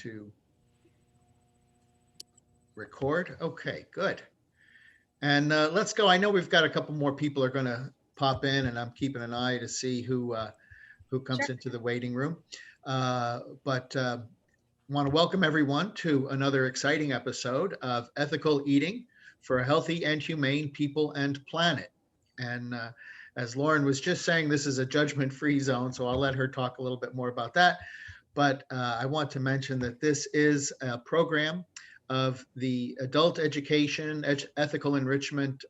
to record. Okay, good. And let's go. I know we've got a couple more people are going to pop in, and I'm keeping an eye to see who comes into the waiting room. But want to welcome everyone to another exciting episode of Ethical Eating for a Healthy and Humane People and Planet. And as Lauren was just saying, this is a judgment-free zone, so I'll let her talk a little bit more about that. But I want to mention that this is a program of the Adult Education, Ethical Enrichment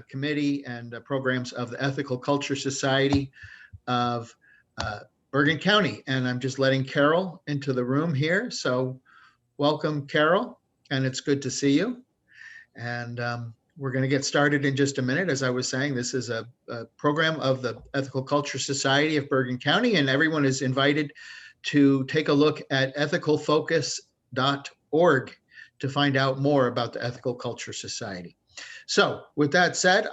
Committee and programs of the Ethical Culture Society of Bergen County. And I'm just letting Carol into the room here. So welcome, Carol, and it's good to see you. And we're going to get started in just a minute. As I was saying, this is a program of the Ethical Culture Society of Bergen County, and everyone is invited to take a look at ethicalfocus.org to find out more about the Ethical Culture Society. So with that said,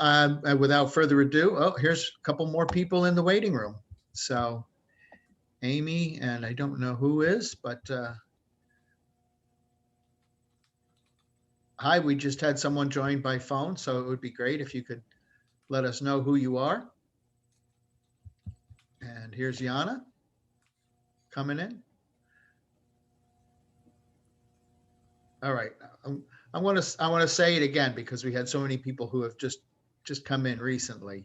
without further ado, oh, here's a couple more people in the waiting room. So Amy, and I don't know who is, but hi, we just had someone join by phone, so it would be great if you could let us know who you are. And here's Yana coming in. All right, I want to say it again because we had so many people who have just come in recently.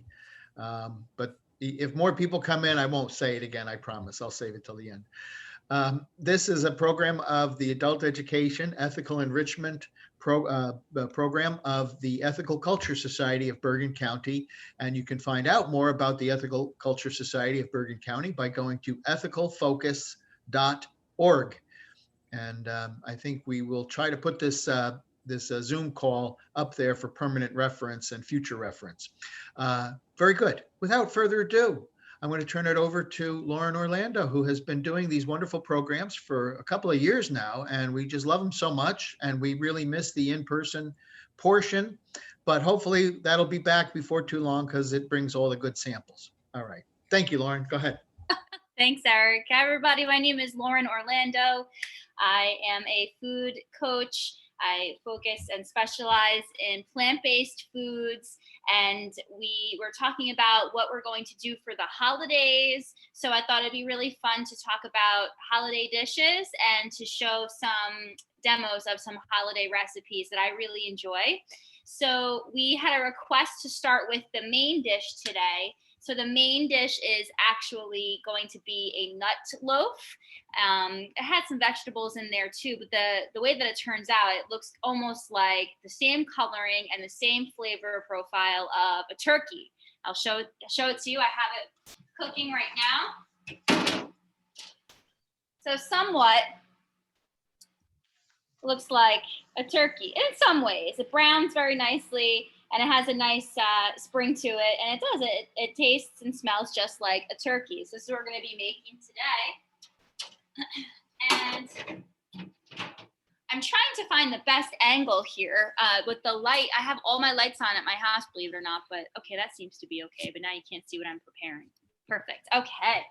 But if more people come in, I won't say it again. I promise. I'll save it till the end. This is a program of the Adult Education Ethical Enrichment program of the Ethical Culture Society of Bergen County. And you can find out more about the Ethical Culture Society of Bergen County by going to ethicalfocus.org. And I think we will try to put this Zoom call up there for permanent reference and future reference. Very good. Without further ado, I'm going to turn it over to Lauren Orlando, who has been doing these wonderful programs for a couple of years now, and we just love them so much, and we really miss the in-person portion, but hopefully that'll be back before too long because it brings all the good samples. All right. Thank you, Lauren. Go ahead. Thanks, Eric. Hi, everybody. My name is Lauren Orlando. I am a food coach. I focus and specialize in plant-based foods, and we were talking about what we're going to do for the holidays. So I thought it'd be really fun to talk about holiday dishes and to show some demos of some holiday recipes that I really enjoy. So we had a request to start with the main dish today. So the main dish is actually going to be a nut loaf. It had some vegetables in there too, but the way that it turns out, it looks almost like the same coloring and the same flavor profile of a turkey. I'll show it to you. I have it cooking right now. So somewhat looks like a turkey in some ways. It browns very nicely, and it has a nice spring to it, and it tastes and smells just like a turkey. So this is what we're going to be making today. And I'm trying to find the best angle here with the light. I have all my lights on at my house, believe it or not, but okay, that seems to be okay, but now you can't see what I'm preparing. Perfect. Okay,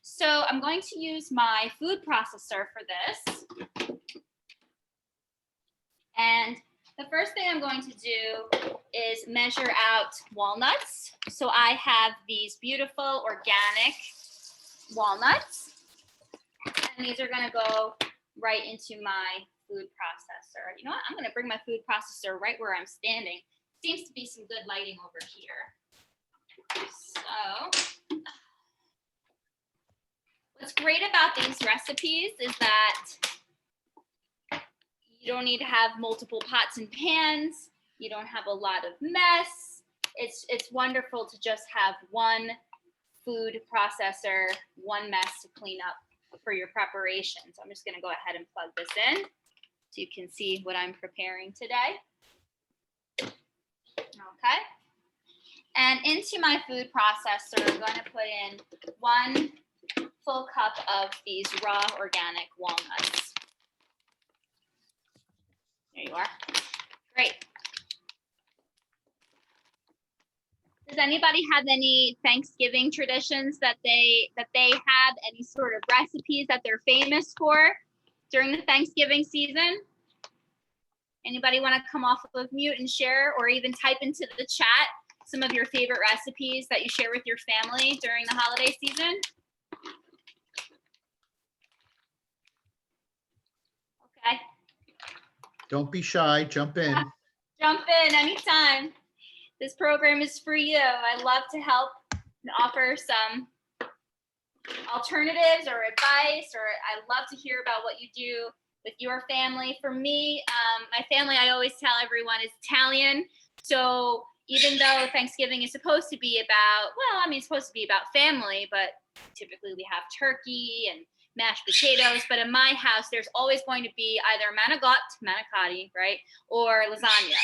so I'm going to use my food processor for this. And the first thing I'm going to do is measure out walnuts. So I have these beautiful organic walnuts, and these are going to go right into my food processor. You know what? I'm going to bring my food processor right where I'm standing. Seems to be some good lighting over here. So what's great about these recipes is that you don't need to have multiple pots and pans. You don't have a lot of mess. It's wonderful to just have one food processor, one mess to clean up for your preparation. So I'm just going to go ahead and plug this in so you can see what I'm preparing today. Okay. And into my food processor, I'm going to put in 1 full cup of these raw organic walnuts. There you are. Great. Does anybody have any Thanksgiving traditions that they have? Any sort of recipes that they're famous for? during the Thanksgiving season? Anybody want to come off of mute and share, or even type into the chat some of your favorite recipes that you share with your family during the holiday season? Okay. Don't be shy, jump in. Jump in anytime. This program is for you. I love to help and offer some alternatives or advice, or I love to hear about what you do with your family. For me, my family, I always tell everyone, is Italian. So even though Thanksgiving is supposed to be about, well, I mean, it's supposed to be about family, but typically we have turkey and mashed potatoes. But in my house, there's always going to be either manicotti, right, or lasagna.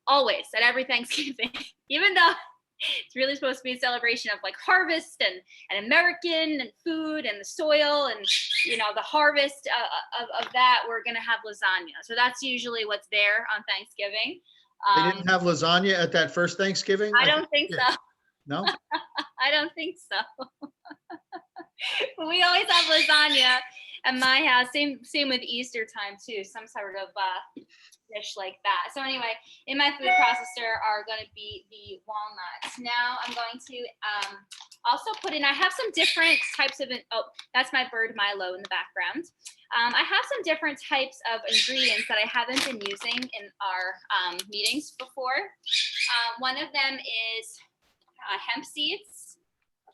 Always, at every Thanksgiving, even though it's really supposed to be a celebration of like harvest and American and food and the soil and, you know, the harvest of that, we're going to have lasagna. So that's usually what's there on Thanksgiving. They didn't have lasagna at that first Thanksgiving? I don't think so. No? I don't think so. But we always have lasagna at my house. Same with Easter time too. Some sort of dish like that. So anyway, in my food processor are going to be the walnuts. Now I'm going to also put in, I have some different types of, oh, that's my bird Milo in the background. I have some different types of ingredients that I haven't been using in our meetings before. One of them is hemp seeds.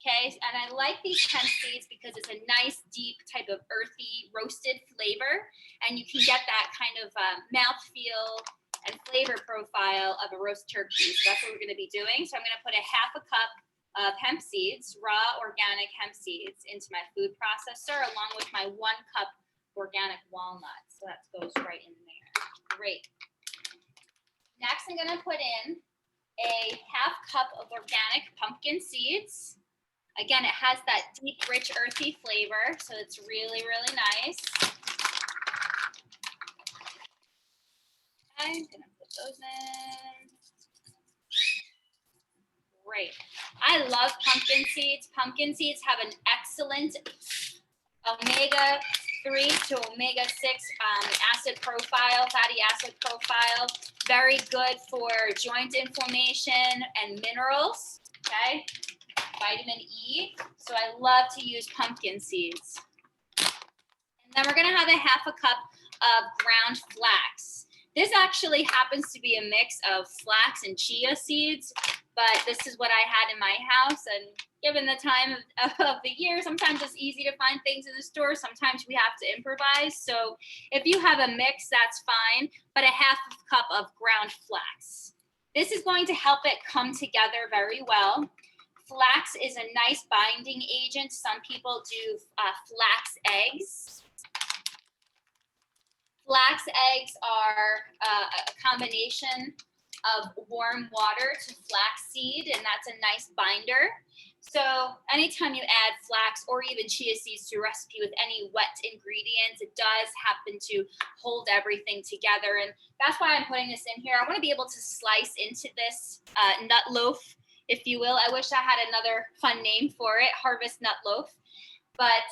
Okay, and I like these hemp seeds because it's a nice, deep type of earthy, roasted flavor, and you can get that kind of mouthfeel and flavor profile of a roast turkey. So that's what we're going to be doing. So I'm going to put a half a cup of hemp seeds, raw organic hemp seeds, into my food processor, along with my 1 cup organic walnuts. So that goes right in there. Great. Next, I'm going to put in a half cup of organic pumpkin seeds. Again, it has that deep, rich, earthy flavor, so it's really, really nice. Okay, I'm gonna put those in. Great. I love pumpkin seeds. Pumpkin seeds have an excellent omega-3 to omega-6 acid profile, fatty acid profile. Very good for joint inflammation and minerals, okay? Vitamin E. So I love to use pumpkin seeds. And then we're going to have a half a cup of ground flax. This actually happens to be a mix of flax and chia seeds, but this is what I had in my house. And given the time of the year, sometimes it's easy to find things in the store. Sometimes we have to improvise. So if you have a mix, that's fine, but a half cup of ground flax. This is going to help it come together very well. Flax is a nice binding agent. Some people do flax eggs. Flax eggs are a combination of warm water to flax seed, and that's a nice binder. So anytime you add flax or even chia seeds to a recipe with any wet ingredients, it does happen to hold everything together. And that's why I'm putting this in here. I want to be able to slice into this nut loaf, if you will. I wish I had another fun name for it, harvest nut loaf. But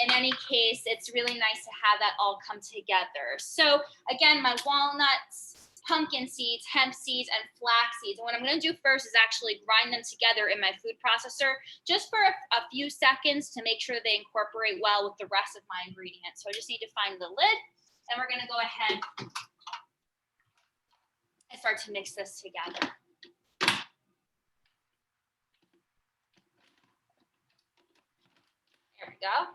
in any case, it's really nice to have that all come together. So again, my walnuts, pumpkin seeds, hemp seeds, and flax seeds. And what I'm going to do first is actually grind them together in my food processor just for a few seconds to make sure they incorporate well with the rest of my ingredients. So I just need to find the lid, and we're going to go ahead and start to mix this together. There we go.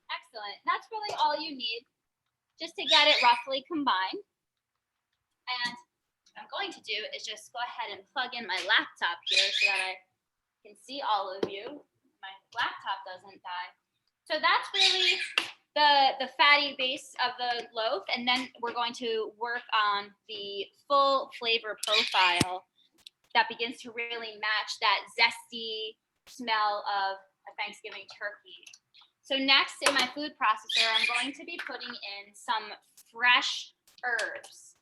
Excellent. That's really all you need just to get it roughly combined. And what I'm going to do is just go ahead and plug in my laptop here so that I can see all of you. My laptop doesn't die. So that's really the fatty base of the loaf, and then we're going to work on the full flavor profile that begins to really match that zesty smell of a Thanksgiving turkey. So next in my food processor, I'm going to be putting in some fresh herbs.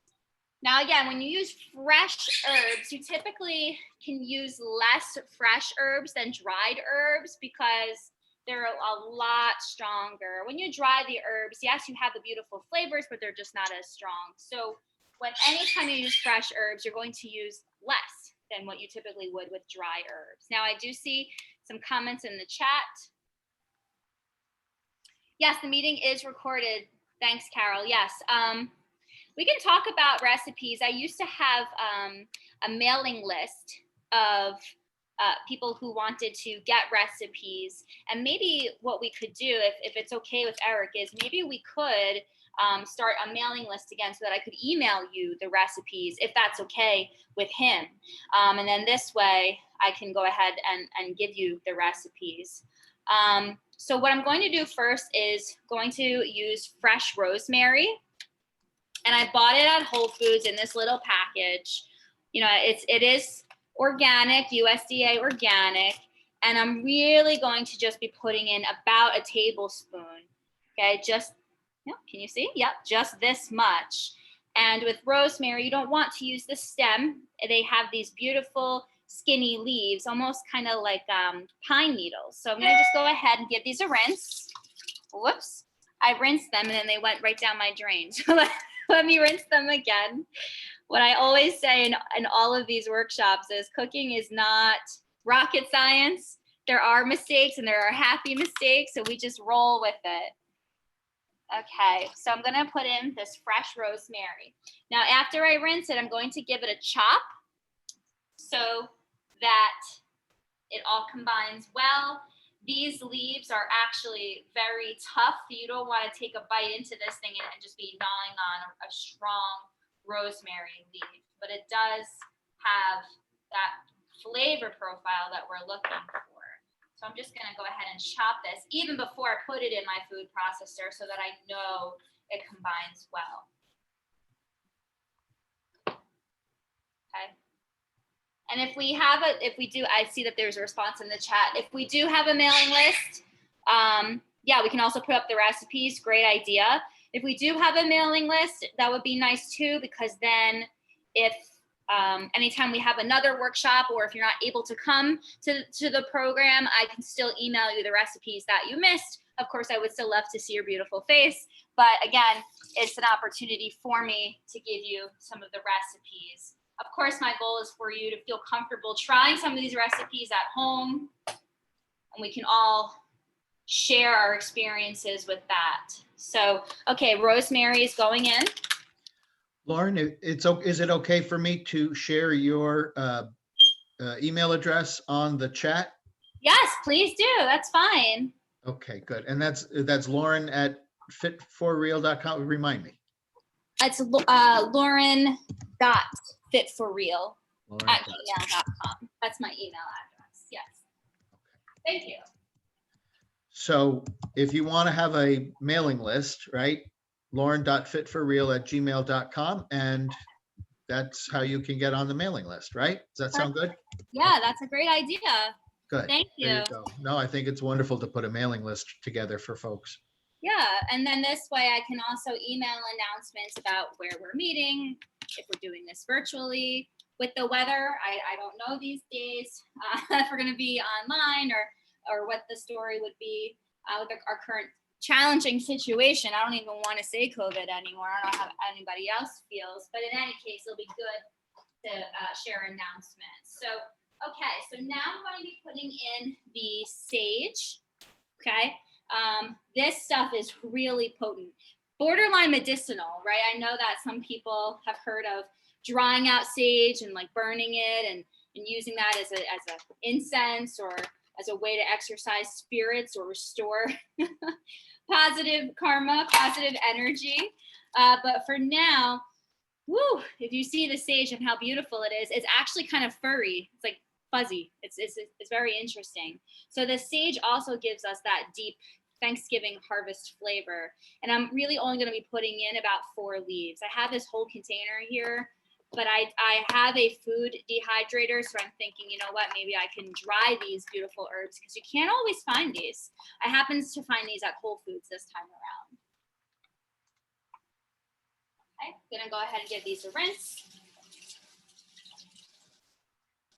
Now, again, when you use fresh herbs, you typically can use less fresh herbs than dried herbs because they're a lot stronger. When you dry the herbs, yes, you have the beautiful flavors, but they're just not as strong. So when anytime you use fresh herbs, you're going to use less than what you typically would with dry herbs. Now, I do see some comments in the chat. Yes, the meeting is recorded. Thanks, Carol. Yes. We can talk about recipes. I used to have a mailing list of people who wanted to get recipes. And maybe what we could do, if it's okay with Eric, is maybe we could start a mailing list again so that I could email you the recipes, if that's okay with him. And then this way I can go ahead and give you the recipes. So what I'm going to do first is going to use fresh rosemary. And I bought it at Whole Foods in this little package. You know, it is organic, USDA organic. And I'm really going to just be putting in about a tablespoon. Okay, just, can you see? Yep, just this much. And with rosemary, you don't want to use the stem. They have these beautiful skinny leaves, almost kind of like pine needles. So I'm gonna just go ahead and give these a rinse. Whoops, I rinsed them and then they went right down my drain. So let me rinse them again. What I always say in all of these workshops is cooking is not rocket science. There are mistakes and there are happy mistakes, so we just roll with it. Okay, so I'm gonna put in this fresh rosemary. Now, after I rinse it, I'm going to give it a chop so that it all combines well. These leaves are actually very tough. You don't want to take a bite into this thing and just be gnawing on a strong rosemary leaf, but it does have that flavor profile that we're looking for. So I'm just going to go ahead and chop this even before I put it in my food processor so that I know it combines well. Okay. And if we do, I see that there's a response in the chat. If we do have a mailing list, yeah, we can also put up the recipes. Great idea. If we do have a mailing list, that would be nice too, because then if anytime we have another workshop or if you're not able to come to the program, I can still email you the recipes that you missed. Of course, I would still love to see your beautiful face. But again, it's an opportunity for me to give you some of the recipes. Of course, my goal is for you to feel comfortable trying some of these recipes at home, and we can all share our experiences with that. So, okay, rosemary is going in. Lauren, is it okay for me to share your email address on the chat? Yes, please do. That's fine. Okay, good. And that's Lauren at fitforreal.com. Remind me. It's Lauren.fitforreal@gmail.com. That's my email address. Yes. Okay. Thank you. So if you want to have a mailing list, right? Lauren.fitforreal@gmail.com, and that's how you can get on the mailing list, right? Does that sound good? Yeah, that's a great idea. Good. Thank you. There you go. No, I think it's wonderful to put a mailing list together for folks. Yeah, and then this way I can also email announcements about where we're meeting, if we're doing this virtually. With the weather, I don't know these days if we're going to be online or what the story would be with our current challenging situation. I don't even want to say COVID anymore. I don't know how anybody else feels, but in any case, it'll be good to share announcements. So, okay, so now I'm going to be putting in the sage, okay? This stuff is really potent, borderline medicinal, right? I know that some people have heard of drying out sage and like burning it and using that as a incense or as a way to exercise spirits or restore positive karma, positive energy. But for now, woo, if you see the sage and how beautiful it is, it's actually kind of furry. It's like fuzzy. It's very interesting. So the sage also gives us that deep Thanksgiving harvest flavor. And I'm really only going to be putting in about 4 leaves. I have this whole container here, but I have a food dehydrator. So I'm thinking, you know what, maybe I can dry these beautiful herbs because you can't always find these. I happen to find these at Whole Foods this time around. Okay, I'm gonna go ahead and give these a rinse.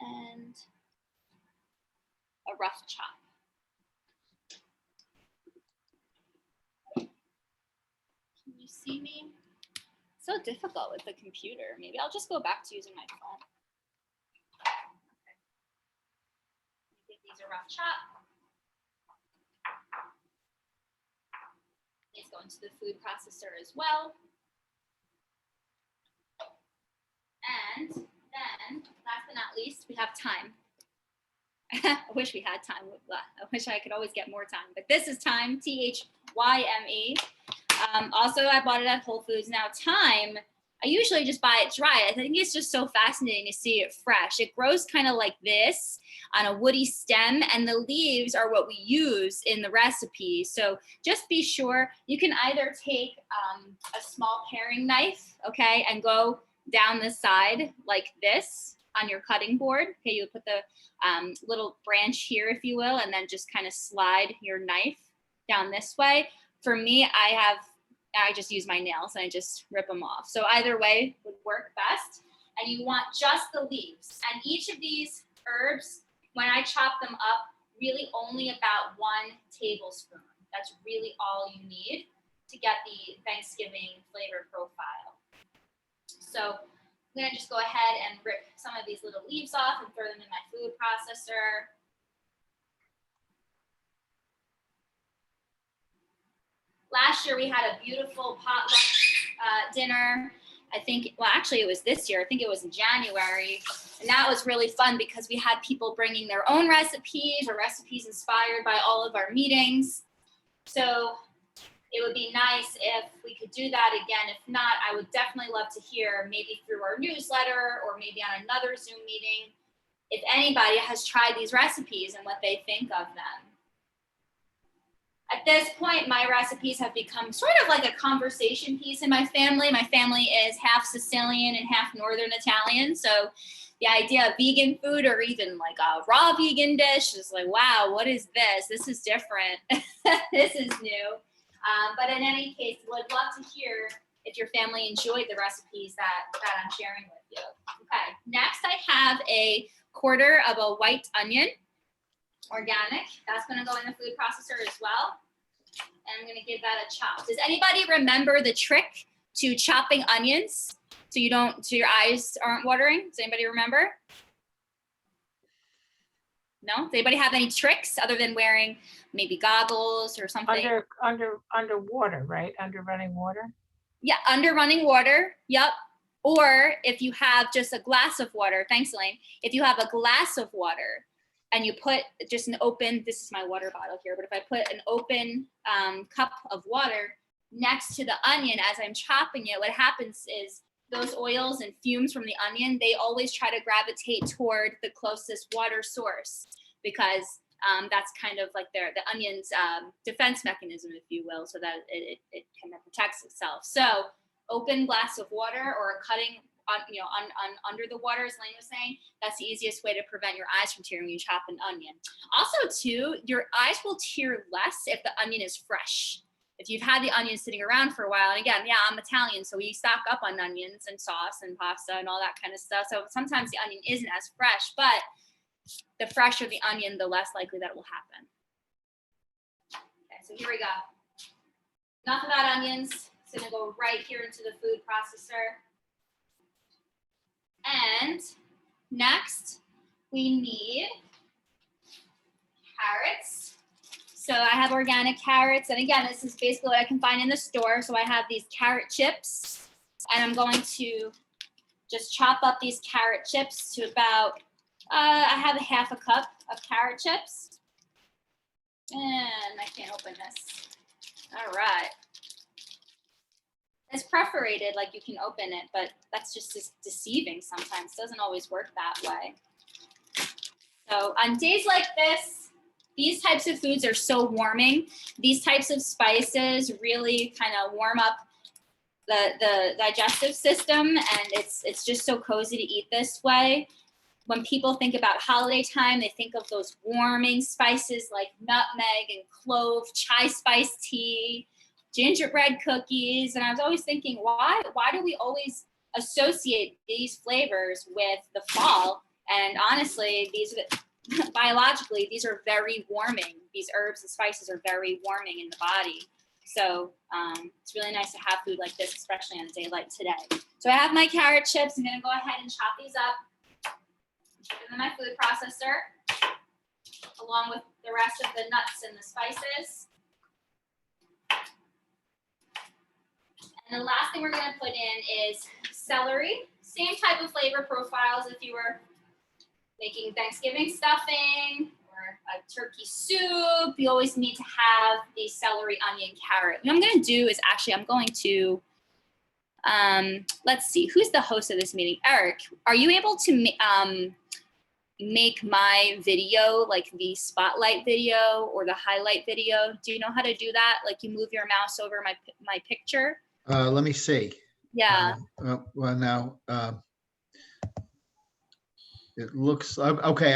And a rough chop. Can you see me? So difficult with the computer. Maybe I'll just go back to using my phone. Okay. Give these a rough chop. These go into the food processor as well. And then, last but not least, we have thyme. I wish we had time. I wish I could always get more time, but this is thyme, T-H-Y-M-E. Also, I bought it at Whole Foods. Now, thyme, I usually just buy it dry. I think it's just so fascinating to see it fresh. It grows kind of like this on a woody stem, and the leaves are what we use in the recipe. So just be sure you can either take a small paring knife, okay, and go down the side like this on your cutting board. Okay, you put the little branch here, if you will, and then just kind of slide your knife down this way. For me, I just use my nails and I just rip them off. So either way would work best. And you want just the leaves. And each of these herbs, when I chop them up, really only about 1 tablespoon. That's really all you need to get the Thanksgiving flavor profile. So I'm gonna just go ahead and rip some of these little leaves off and throw them in my food processor. Last year we had a beautiful potluck dinner. I think, well, actually it was this year. I think it was in January. And that was really fun because we had people bringing their own recipes or recipes inspired by all of our meetings. So it would be nice if we could do that again. If not, I would definitely love to hear, maybe through our newsletter or maybe on another Zoom meeting, if anybody has tried these recipes and what they think of them. At this point, my recipes have become sort of like a conversation piece in my family. My family is half Sicilian and half Northern Italian. So the idea of vegan food or even like a raw vegan dish is like, wow, what is this? This is different. This is new. But in any case, would love to hear if your family enjoyed the recipes that I'm sharing with you. Okay, next I have a quarter of a white onion, organic. That's gonna go in the food processor as well. And I'm gonna give that a chop. Does anybody remember the trick to chopping onions so your eyes aren't watering? Does anybody remember? No? Does anybody have any tricks other than wearing maybe goggles or something? Underwater, right? Under running water? Yeah, under running water. Yep. Or if you have just a glass of water, thanks, Elaine. If you have a glass of water and you put just an open, this is my water bottle here, but if I put an open cup of water next to the onion as I'm chopping it, what happens is those oils and fumes from the onion, they always try to gravitate toward the closest water source because that's kind of like the onion's defense mechanism, if you will, so that it kind of protects itself. So open glass of water or cutting under the water, as Elaine was saying, that's the easiest way to prevent your eyes from tearing when you chop an onion. Also, too, your eyes will tear less if the onion is fresh. If you've had the onion sitting around for a while, and again, yeah, I'm Italian, so we stock up on onions and sauce and pasta and all that kind of stuff. So sometimes the onion isn't as fresh, but the fresher the onion, the less likely that it will happen. Okay, so here we go. Enough about onions. It's gonna go right here into the food processor. And next, we need carrots. So I have organic carrots. And again, this is basically what I can find in the store. So I have these carrot chips. And I'm going to just chop up these carrot chips to about, I have a half a cup of carrot chips. And I can't open this. All right. It's perforated, like you can open it, but that's just deceiving sometimes. It doesn't always work that way. So on days like this, these types of foods are so warming. These types of spices really kind of warm up the digestive system, and it's just so cozy to eat this way. When people think about holiday time, they think of those warming spices like nutmeg and clove, chai spice tea, gingerbread cookies. And I was always thinking, why do we always associate these flavors with the fall? And honestly, these are biologically, these are very warming. These herbs and spices are very warming in the body. So it's really nice to have food like this, especially on a day like today. So I have my carrot chips. I'm gonna go ahead and chop these up. Put them in my food processor, along with the rest of the nuts and the spices. And the last thing we're gonna put in is celery. Same type of flavor profiles if you were making Thanksgiving stuffing or a turkey soup. You always need to have the celery, onion, carrot. What I'm gonna do is actually, I'm going to, let's see, who's the host of this meeting? Eric, are you able to make my video, like the spotlight video or the highlight video? Do you know how to do that? Like you move your mouse over my picture? Let me see. Yeah. Well, now it looks okay.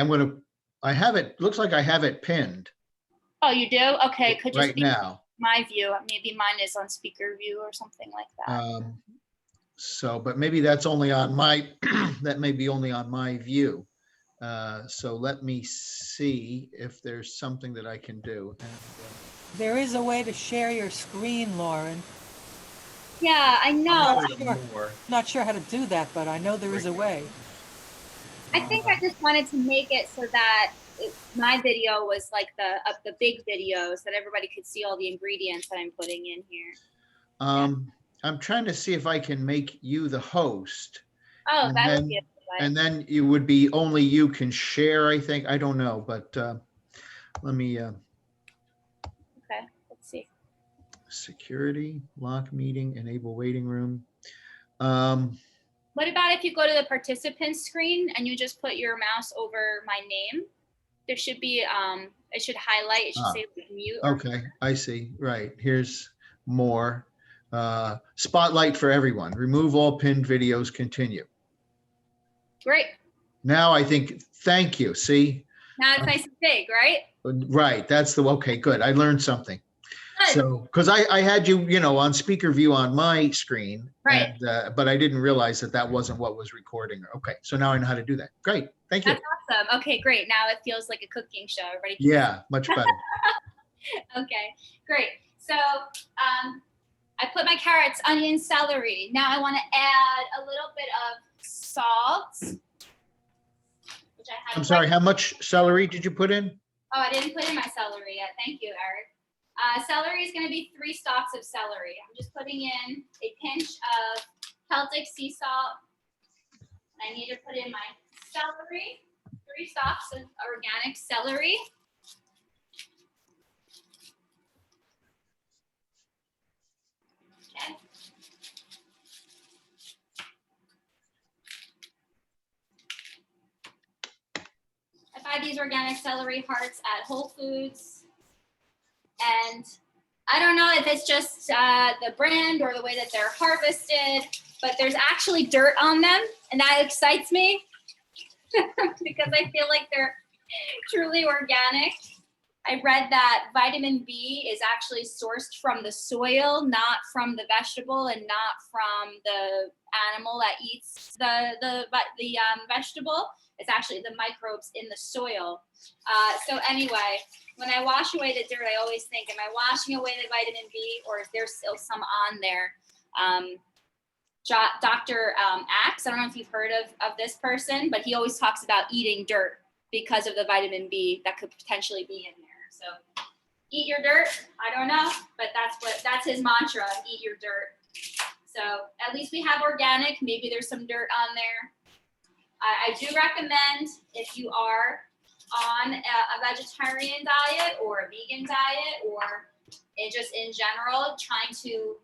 I have it. Looks like I have it pinned. Oh, you do? Okay. Could just right be now. my view. Maybe mine is on speaker view or something like that. So, but maybe that's only on my. That may be only on my view. So let me see if there's something that I can do. And, There is a way to share your screen, Lauren. Yeah, I know. Not sure how to do that, but I know there is a way. I think I just wanted to make it so that my video was like the big video, so that everybody could see all the ingredients that I'm putting in here. I'm trying to see if I can make you the host. Oh, that would be a good way. And then you would be only you can share, I think. I don't know, but let me. Okay, let's see. Security, lock meeting, enable waiting room. What about if you go to the participants screen and you just put your mouse over my name? There should be, it should highlight, it should say mute. Okay, I see. Right, here's more. Spotlight for everyone. Remove all pinned videos, continue. Great. Now I think, thank you, see? Now it's nice and big, right? Right, that's the, okay, good. I learned something. Good. So, because I had you, on speaker view on my screen, right? And, but I didn't realize that wasn't what was recording. Okay, so now I know how to do that. Great, thank you. That's awesome. Okay, great. Now it feels like a cooking show. Everybody. Yeah, much better. Okay, great. So I put my carrots, onions, celery. Now I want to add a little bit of salt. Which I have. I'm sorry. How much celery did you put in? Oh, I didn't put in my celery yet. Thank you, Eric. Celery is going to be 3 stalks of celery. I'm just putting in a pinch of Celtic sea salt. I need to put in my celery, 3 stalks of organic celery. Okay. I buy these organic celery hearts at Whole Foods. And I don't know if it's just the brand or the way that they're harvested, but there's actually dirt on them, and that excites me because I feel like they're truly organic. I read that vitamin B is actually sourced from the soil, not from the vegetable and not from the animal that eats the vegetable. It's actually the microbes in the soil. So anyway, when I wash away the dirt, I always think, am I washing away the vitamin B, or is there still some on there? Dr. Axe, I don't know if you've heard of this person, but he always talks about eating dirt because of the vitamin B that could potentially be in there. So eat your dirt. I don't know, but that's his mantra, eat your dirt. So at least we have organic. Maybe there's some dirt on there. I do recommend, if you are on a vegetarian diet or a vegan diet, or just in general trying to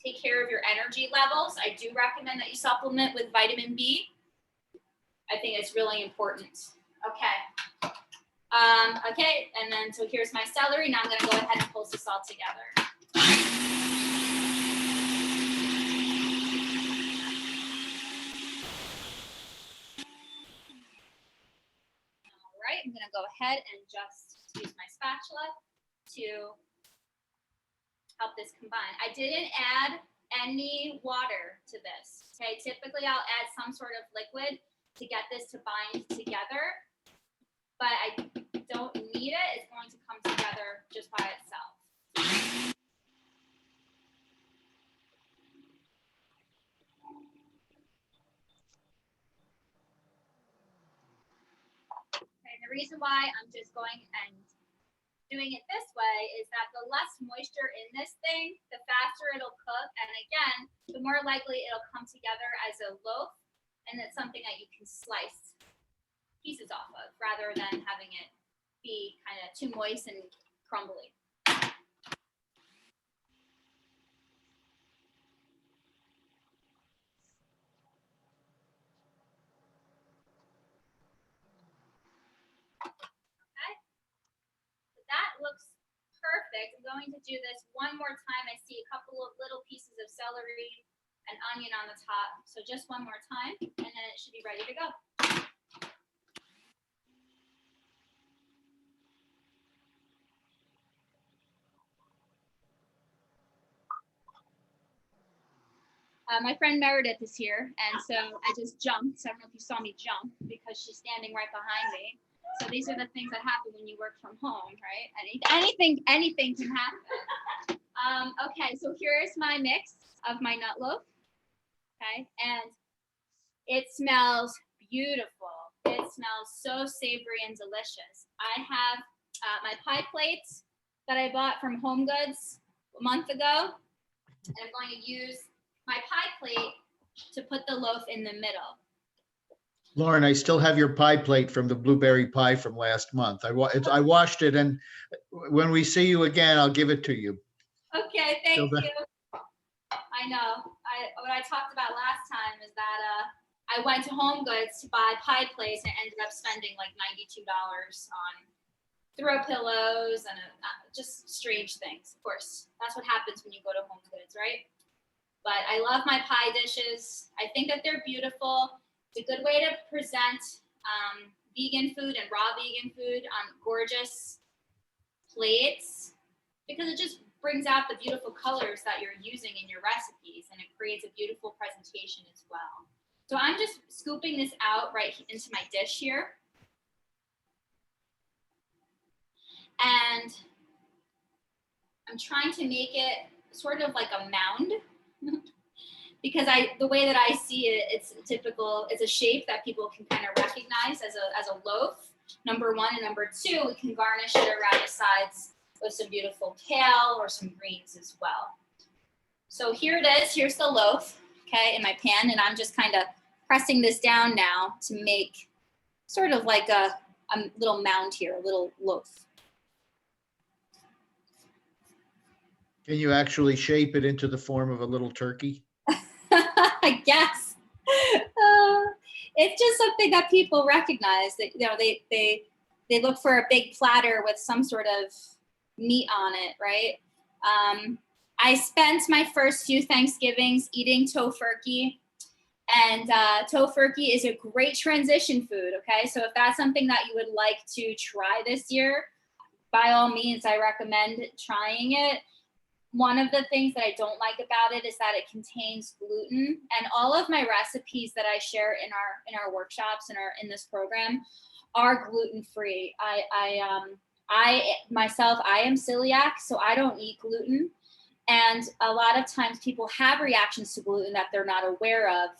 take care of your energy levels, I do recommend that you supplement with vitamin B. I think it's really important. Okay. Okay, and then so here's my celery. Now I'm going to go ahead and pulse this all together. All right, I'm going to go ahead and just use my spatula to help this combine. I didn't add any water to this. Okay, typically I'll add some sort of liquid to get this to bind together, but I don't need it. It's going to come together just by itself. Okay, the reason why I'm just going and doing it this way is that the less moisture in this thing, the faster it'll cook. And again, the more likely it'll come together as a loaf, and it's something that you can slice pieces off of rather than having it be kind of too moist and crumbly. Okay, so that looks perfect. I'm going to do this one more time. I see a couple of little pieces of celery and onion on the top. So just one more time, and then it should be ready to go. My friend Meredith is here, and so I just jumped. So I don't know if you saw me jump because she's standing right behind me. So these are the things that happen when you work from home, right? Anything can happen. Okay, so here's my mix of my nut loaf. Okay, and it smells beautiful. It smells so savory and delicious. I have my pie plates that I bought from Home Goods a month ago, and I'm going to use my pie plate to put the loaf in the middle. Lauren, I still have your pie plate from the blueberry pie from last month. I washed it, and when we see you again, I'll give it to you. Okay, thank you. I know. What I talked about last time is that I went to Home Goods to buy pie plates and ended up spending like $92 on throw pillows and just strange things. Of course, that's what happens when you go to Home Goods, right? But I love my pie dishes. I think that they're beautiful. It's a good way to present vegan food and raw vegan food on gorgeous plates because it just brings out the beautiful colors that you're using in your recipes, and it creates a beautiful presentation as well. So I'm just scooping this out right into my dish here. And I'm trying to make it sort of like a mound because the way that I see it, it's a shape that people can kind of recognize as a loaf, number one. And number two, we can garnish it around the sides with some beautiful kale or some greens as well. So here it is. Here's the loaf, okay, in my pan. And I'm just kind of pressing this down now to make sort of like a little mound here, a little loaf. Can you actually shape it into the form of a little turkey? I guess. It's just something that people recognize. That they look for a big platter with some sort of meat on it, right? I spent my first few Thanksgivings eating tofurkey, and tofurkey is a great transition food. Okay, so if that's something that you would like to try this year, by all means, I recommend trying it. One of the things that I don't like about it is that it contains gluten, and all of my recipes that I share in our workshops and in this program are gluten-free. I myself am celiac, so I don't eat gluten. And a lot of times people have reactions to gluten that they're not aware of: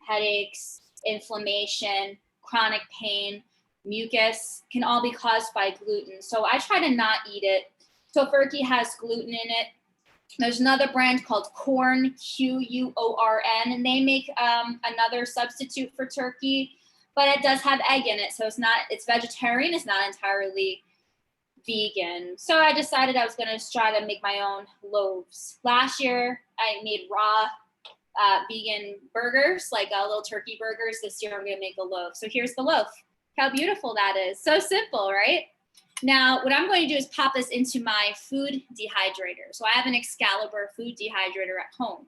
headaches, inflammation, chronic pain, mucus can all be caused by gluten. So I try to not eat it. Tofurkey has gluten in it. There's another brand called Quorn, Quorn, and they make another substitute for turkey, but it does have egg in it. So it's vegetarian. It's not entirely vegan. So I decided I was going to try to make my own loaves. Last year, I made raw vegan burgers, like little turkey burgers. This year, I'm going to make a loaf. So here's the loaf. How beautiful that is. So simple, right? Now, what I'm going to do is pop this into my food dehydrator. So I have an Excalibur food dehydrator at home.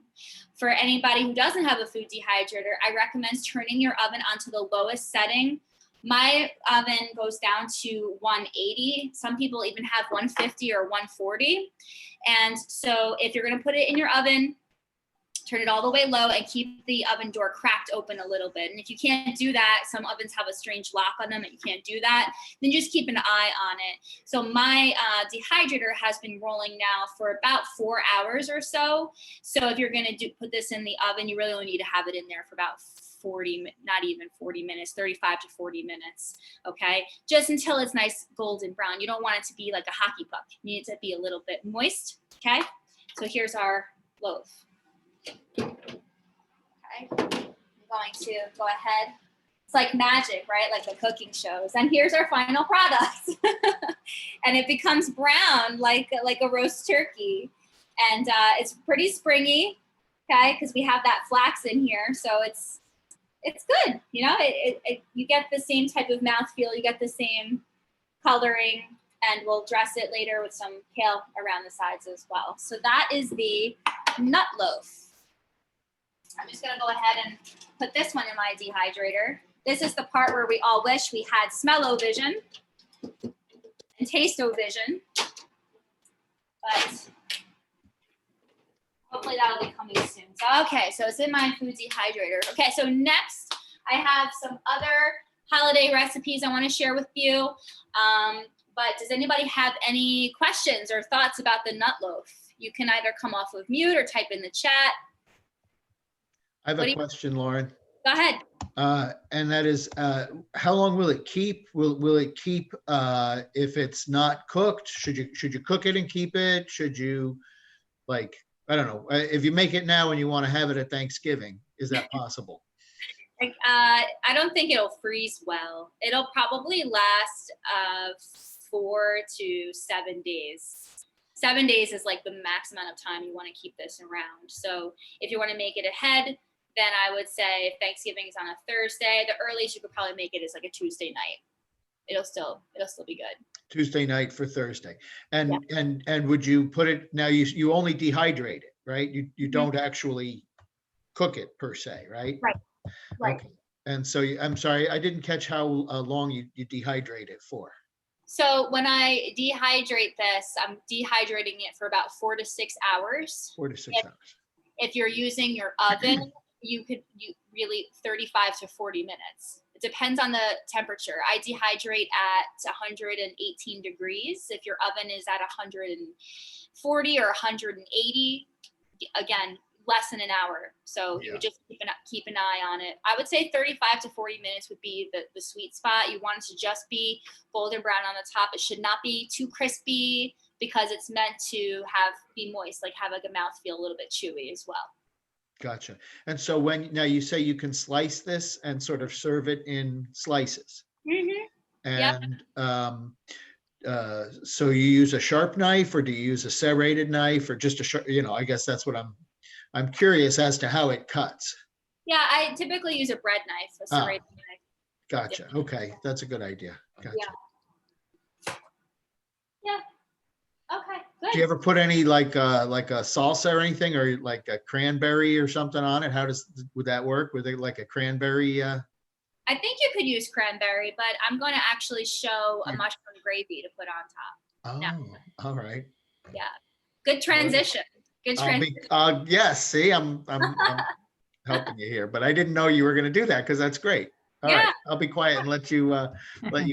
For anybody who doesn't have a food dehydrator, I recommend turning your oven onto the lowest setting My oven goes down to 180. Some people even have 150 or 140. And so if you're going to put it in your oven, turn it all the way low and keep the oven door cracked open a little bit. And if you can't do that, some ovens have a strange lock on them and you can't do that, then just keep an eye on it. So my dehydrator has been rolling now for about 4 hours or so. So if you're going to put this in the oven, you really only need to have it in there for about 40, not even 40 minutes, 35 to 40 minutes. Okay. Just until it's nice golden brown. You don't want it to be like a hockey puck. You need it to be a little bit moist. Okay. So here's our loaf. Okay, I'm going to go ahead. It's like magic, right? Like the cooking shows. And here's our final product. And it becomes brown like a roast turkey. And it's pretty springy, okay? Because we have that flax in here. So it's good. You know, you get the same type of mouthfeel. You get the same coloring. And we'll dress it later with some kale around the sides as well. So that is the nut loaf. I'm just gonna go ahead and put this one in my dehydrator. This is the part where we all wish we had smell-o-vision and taste-o-vision, but hopefully that'll be coming soon. So, okay, so it's in my food dehydrator. Okay, so next I have some other holiday recipes I wanna share with you. But does anybody have any questions or thoughts about the nut loaf? You can either come off of mute or type in the chat. I have a question, Lauren. Go ahead. And that is, how long will it keep? Will it keep if it's not cooked? Should you cook it and keep it? Should you, like, I don't know, if you make it now and you want to have it at Thanksgiving, is that possible? I don't think it'll freeze well. It'll probably last 4 to 7 days. 7 days is like the max amount of time you want to keep this around. So if you want to make it ahead, then I would say if Thanksgiving is on a Thursday, the earliest you could probably make it is like a Tuesday night. It'll still be good. Tuesday night for Thursday. And Yeah. and would you put it, now you only dehydrate it, right? You don't actually cook it per se, right? Right. Okay. And so I'm sorry, I didn't catch how long you dehydrate it for. So when I dehydrate this, I'm dehydrating it for about 4 to 6 hours. 4 to 6 hours. If you're using your oven, you really 35 to 40 minutes. It depends on the temperature. I dehydrate at 118 degrees. If your oven is at 140 or 180, again, less than an hour. So you would just keep an eye on it. I would say 35 to 40 minutes would be the sweet spot. You want it to just be golden brown on the top. It should not be too crispy because it's meant to be moist, like have like a mouthfeel a little bit chewy as well. Gotcha. And so now you say you can slice this and sort of serve it in slices. Mm-hmm. And so you use a sharp knife, or do you use a serrated knife, or just a sharp, I guess that's what I'm curious as to how it cuts. Yeah, I typically use a bread knife, a serrated knife. Gotcha. Yeah. Okay, that's a good idea. Gotcha. Yeah. Okay, good. Do you ever put any like a salsa or anything, or like a cranberry or something on it? Would that work? Would it like a cranberry? I think you could use cranberry, but I'm going to actually show a mushroom gravy to put on top. Oh, all right. Yeah. Good transition. Good transition. Yes. See, I'm helping you here, but I didn't know you were going to do that because that's great. All right, I'll be quiet and let you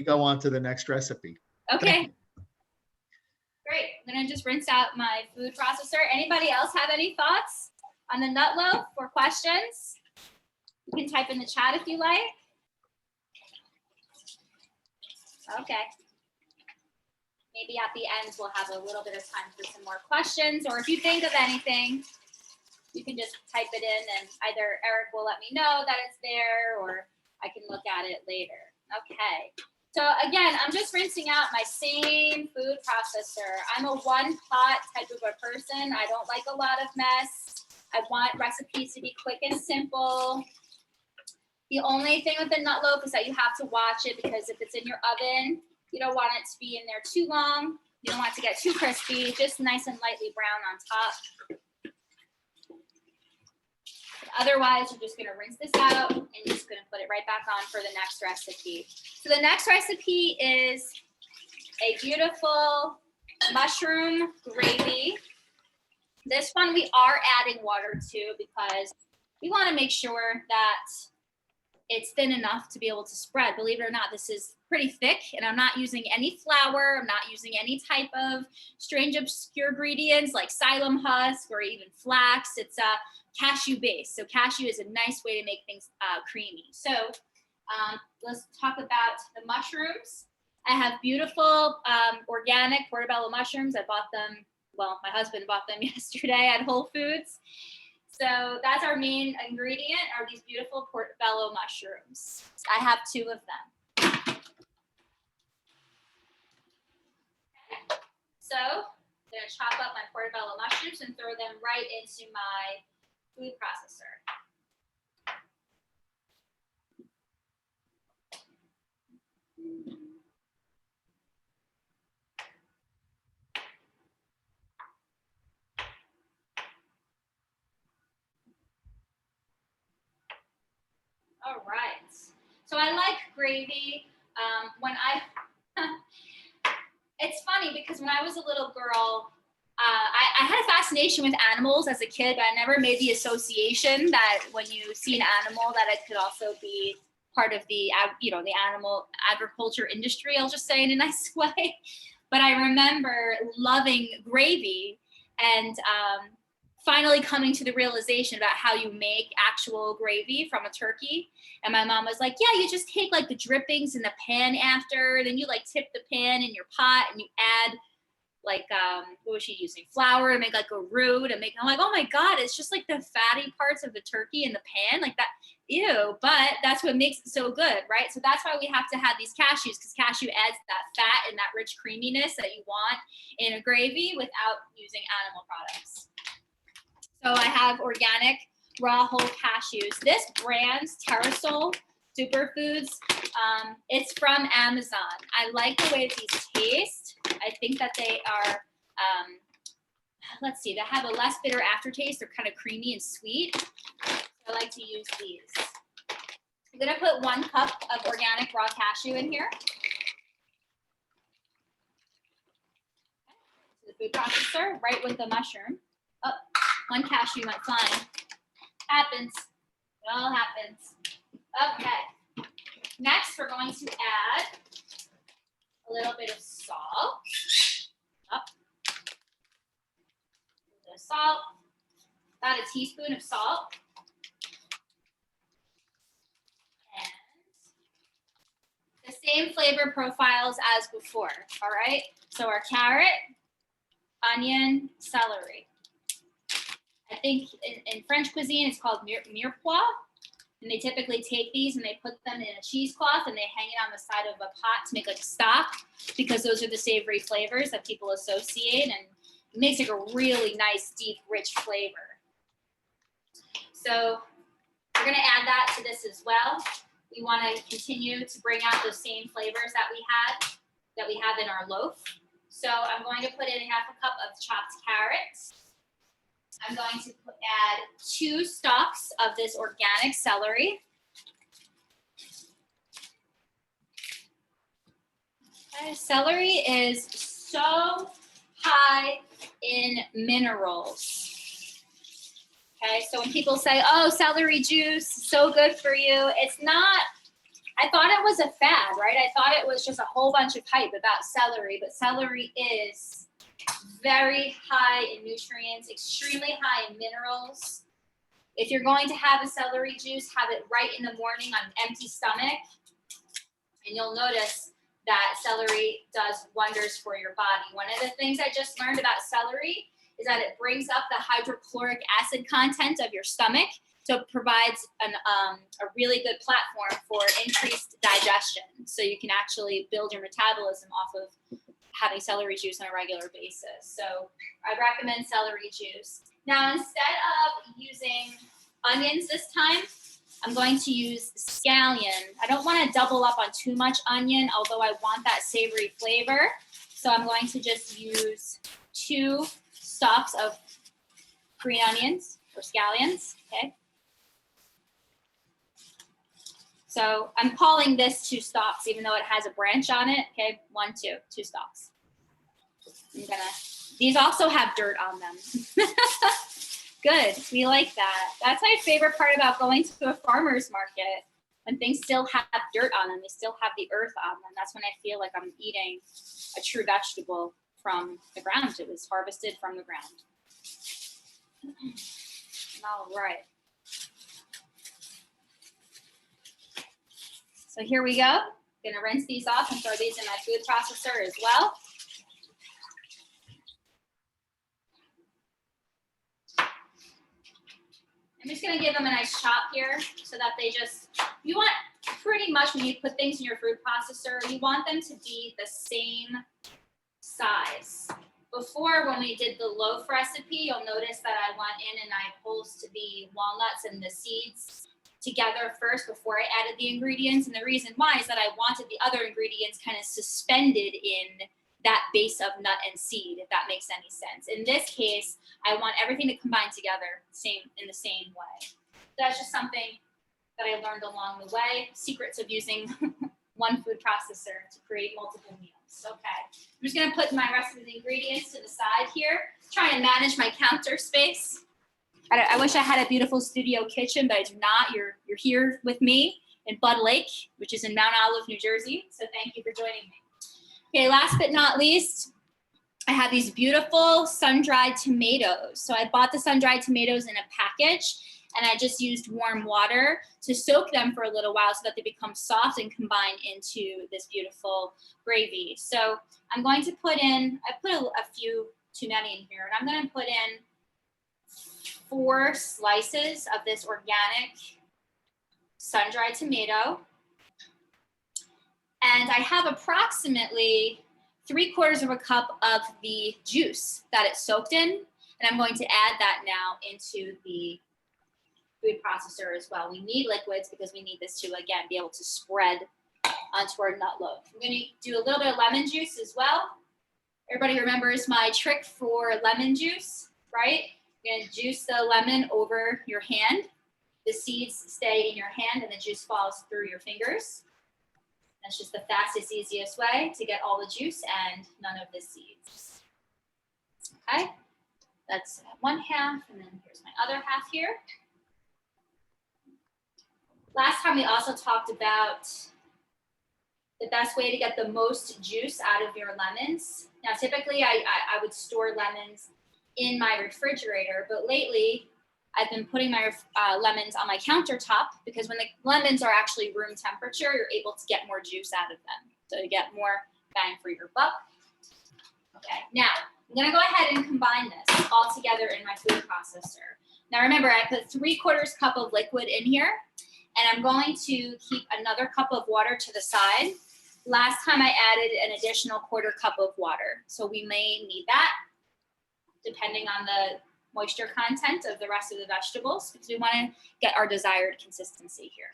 go on to the next recipe. Okay. Great. I'm going to just rinse out my food processor. Anybody else have any thoughts on the nut loaf or questions? You can type in the chat if you like. Okay. Maybe at the end, we'll have a little bit of time for some more questions, or if you think of anything, you can just type it in and either Eric will let me know that it's there, or I can look at it later. Okay. So again, I'm just rinsing out my same food processor. I'm a one pot type of a person. I don't like a lot of mess. I want recipes to be quick and simple. The only thing with the nut loaf is that you have to watch it, because if it's in your oven, you don't want it to be in there too long. You don't want it to get too crispy, just nice and lightly brown on top. Otherwise, you're just gonna rinse this out and you're just gonna put it right back on for the next recipe. So the next recipe is a beautiful mushroom gravy. This one we are adding water to because we want to make sure that it's thin enough to be able to spread. Believe it or not, this is pretty thick, and I'm not using any flour. I'm not using any type of strange obscure ingredients like psyllium husk or even flax. It's a cashew base. So cashew is a nice way to make things creamy. So let's talk about the mushrooms. I have beautiful organic portobello mushrooms. I bought them, well, my husband bought them yesterday at Whole Foods. So that's our main ingredient, are these beautiful portobello mushrooms. I have 2 of them. Okay. So I'm gonna chop up my portobello mushrooms and throw them right into my food processor. All right. So I like gravy. It's funny because when I was a little girl, I had a fascination with animals as a kid, but I never made the association that when you see an animal, that it could also be part of the, the animal agriculture industry, I'll just say in a nice way. But I remember loving gravy and finally coming to the realization about how you make actual gravy from a turkey. And my mom was like, yeah, you just take like the drippings in the pan after, then you like tip the pan in your pot and you add like, what was she using? Flour to make like a roux to make, I'm like, oh my God, it's just like the fatty parts of the turkey in the pan, like that, ew, but that's what makes it so good, right? So that's why we have to have these cashews, because cashew adds that fat and that rich creaminess that you want in a gravy without using animal products. So I have organic raw whole cashews. This brand's Terrasol Superfoods, it's from Amazon. I like the way these taste. I think that they are, let's see, they have a less bitter aftertaste. They're kind of creamy and sweet. So I like to use these. I'm gonna put 1 cup of organic raw cashew in here. To the food processor, right with the mushroom. Oh, 1 cashew went flying. Happens, it all happens. Okay, next we're going to add a little bit of salt. Up. A little bit of salt, about a teaspoon of salt. And the same flavor profiles as before, all right? So our carrot, onion, celery. I think in French cuisine, it's called mirepoix. And they typically take these and they put them in a cheesecloth and they hang it on the side of a pot to make like a stock, because those are the savory flavors that people associate, and it makes like a really nice, deep, rich flavor. So we're gonna add that to this as well. We wanna continue to bring out those same flavors that we have in our loaf. So I'm going to put in 1/2 cup of chopped carrots. I'm going to add 2 stalks of this organic celery. Okay, celery is so high in minerals. Okay, so when people say, oh, celery juice, so good for you, it's not. I thought it was a fad, right? I thought it was just a whole bunch of hype about celery, but celery is very high in nutrients, extremely high in minerals. If you're going to have a celery juice, have it right in the morning on an empty stomach. And you'll notice that celery does wonders for your body. One of the things I just learned about celery is that it brings up the hydrochloric acid content of your stomach. So it provides a really good platform for increased digestion. So you can actually build your metabolism off of having celery juice on a regular basis. So I recommend celery juice. Now, instead of using onions this time, I'm going to use scallion. I don't want to double up on too much onion, although I want that savory flavor. So I'm going to just use 2 stalks of green onions or scallions, okay? So I'm calling this 2 stalks, even though it has a branch on it. Okay, 1, 2, 2 stalks. These also have dirt on them. Good, we like that. That's my favorite part about going to a farmer's market. When things still have dirt on them, they still have the earth on them. That's when I feel like I'm eating a true vegetable from the ground. It was harvested from the ground. All right. So here we go. Gonna rinse these off and throw these in my food processor as well. I'm just gonna give them a nice chop here so that they just, you want pretty much when you put things in your food processor, you want them to be the same size. Before, when we did the loaf recipe, you'll notice that I went in and I pulsed the walnuts and the seeds together first before I added the ingredients. And the reason why is that I wanted the other ingredients kind of suspended in that base of nut and seed, if that makes any sense. In this case, I want everything to combine together in the same way. That's just something that I learned along the way. Secrets of using one food processor to create multiple meals. Okay, I'm just gonna put my rest of the ingredients to the side here. Trying to manage my counter space. I wish I had a beautiful studio kitchen, but I do not. You're here with me in Bud Lake, which is in Mount Olive, New Jersey. So thank you for joining me. Okay, last but not least, I have these beautiful sun-dried tomatoes. So I bought the sun-dried tomatoes in a package, and I just used warm water to soak them for a little while so that they become soft and combine into this beautiful gravy. So I'm going to put in, I put a few, too many in here, and I'm gonna put in 4 slices of this organic sun-dried tomato. And I have approximately 3/4 cup of the juice that it's soaked in. And I'm going to add that now into the food processor as well. We need liquids because we need this to, again, be able to spread onto our nut loaf. I'm gonna do a little bit of lemon juice as well. Everybody remembers my trick for lemon juice, right? You're gonna juice the lemon over your hand. The seeds stay in your hand and the juice falls through your fingers. That's just the fastest, easiest way to get all the juice and none of the seeds. Okay, that's 1/2, and then here's my other half here. Last time we also talked about the best way to get the most juice out of your lemons. Now, typically I would store lemons in my refrigerator, but lately I've been putting my lemons on my countertop because when the lemons are actually room temperature, you're able to get more juice out of them. So you get more bang for your buck. Okay, now I'm gonna go ahead and combine this all together in my food processor. Now remember, I put 3/4 cup of liquid in here, and I'm going to keep another cup of water to the side. Last time I added an additional 1/4 cup of water. So we may need that depending on the moisture content of the rest of the vegetables because we want to get our desired consistency here.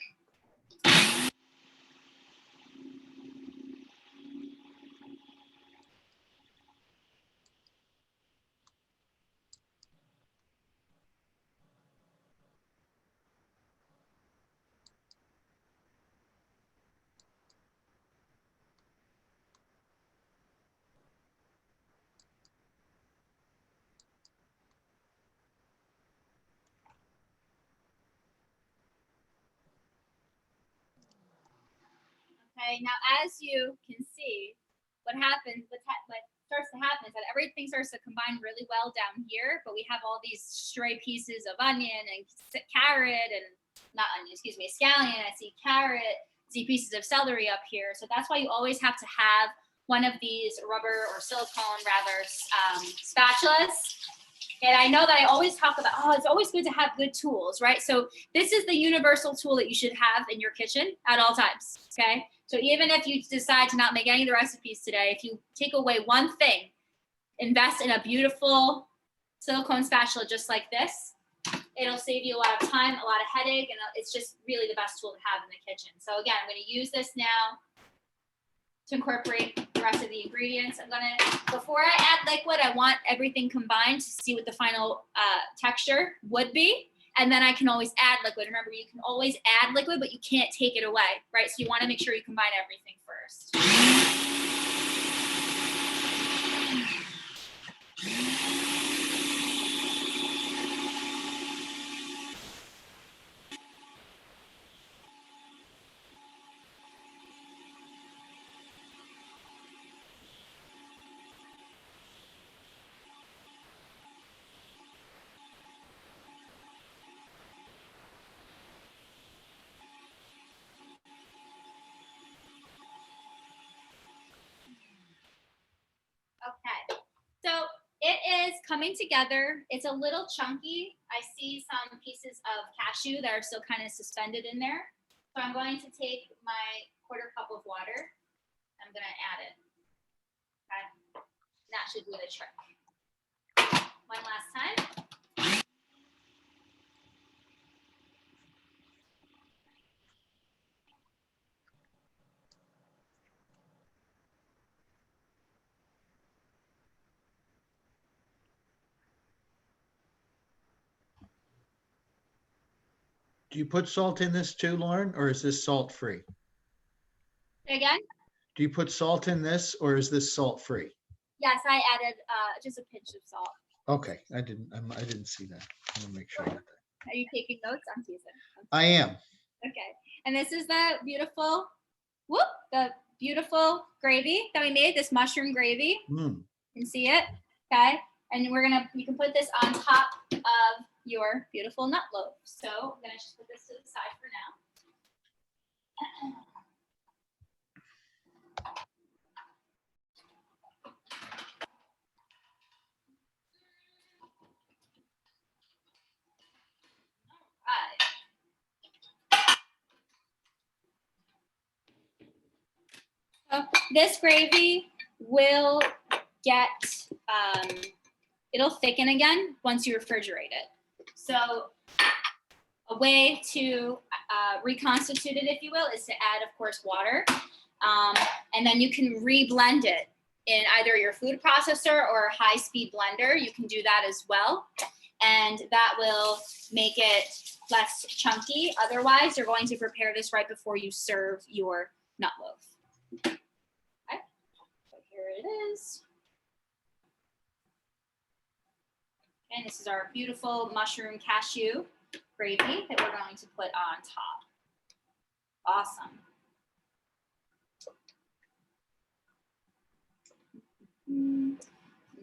Okay, now as you can see, what starts to happen is that everything starts to combine really well down here, but we have all these stray pieces of onion and carrot and scallion. I see carrot, see pieces of celery up here. So that's why you always have to have one of these rubber or silicone spatulas. And I know that I always talk about, it's always good to have good tools, right? So this is the universal tool that you should have in your kitchen at all times, okay? So even if you decide to not make any of the recipes today, if you take away one thing, invest in a beautiful silicone spatula just like this. It'll save you a lot of time, a lot of headache, and it's just really the best tool to have in the kitchen. So again, I'm gonna use this now to incorporate the rest of the ingredients. Before I add liquid, I want everything combined to see what the final texture would be. And then I can always add liquid. Remember, you can always add liquid, but you can't take it away, right? So you want to make sure you combine everything first. Okay, so it is coming together. It's a little chunky. I see some pieces of cashew that are still kind of suspended in there. So I'm going to take my quarter cup of water. I'm going to add it. Okay, that should do the trick. One last time. Do you put salt in this too, Lauren, or is this salt free? Again? Do you put salt in this, or is this salt free? Yes, I added just a pinch of salt. Okay, I didn't see that. I want to make sure I got that. Are you taking notes? I'm teasing. I am. Okay, and this is the beautiful gravy that we made, this mushroom gravy. You can see it, okay? And you can put this on top of your beautiful nut loaf. So I'm gonna just put this to the side for now. So this gravy will get, it'll thicken again once you refrigerate it. So a way to reconstitute it, if you will, is to add, of course, water. And then you can re-blend it in either your food processor or a high-speed blender. You can do that as well. And that will make it less chunky. Otherwise, you're going to prepare this right before you serve your nut loaf. Okay, so here it is. And this is our beautiful mushroom cashew gravy that we're going to put on top. Awesome. And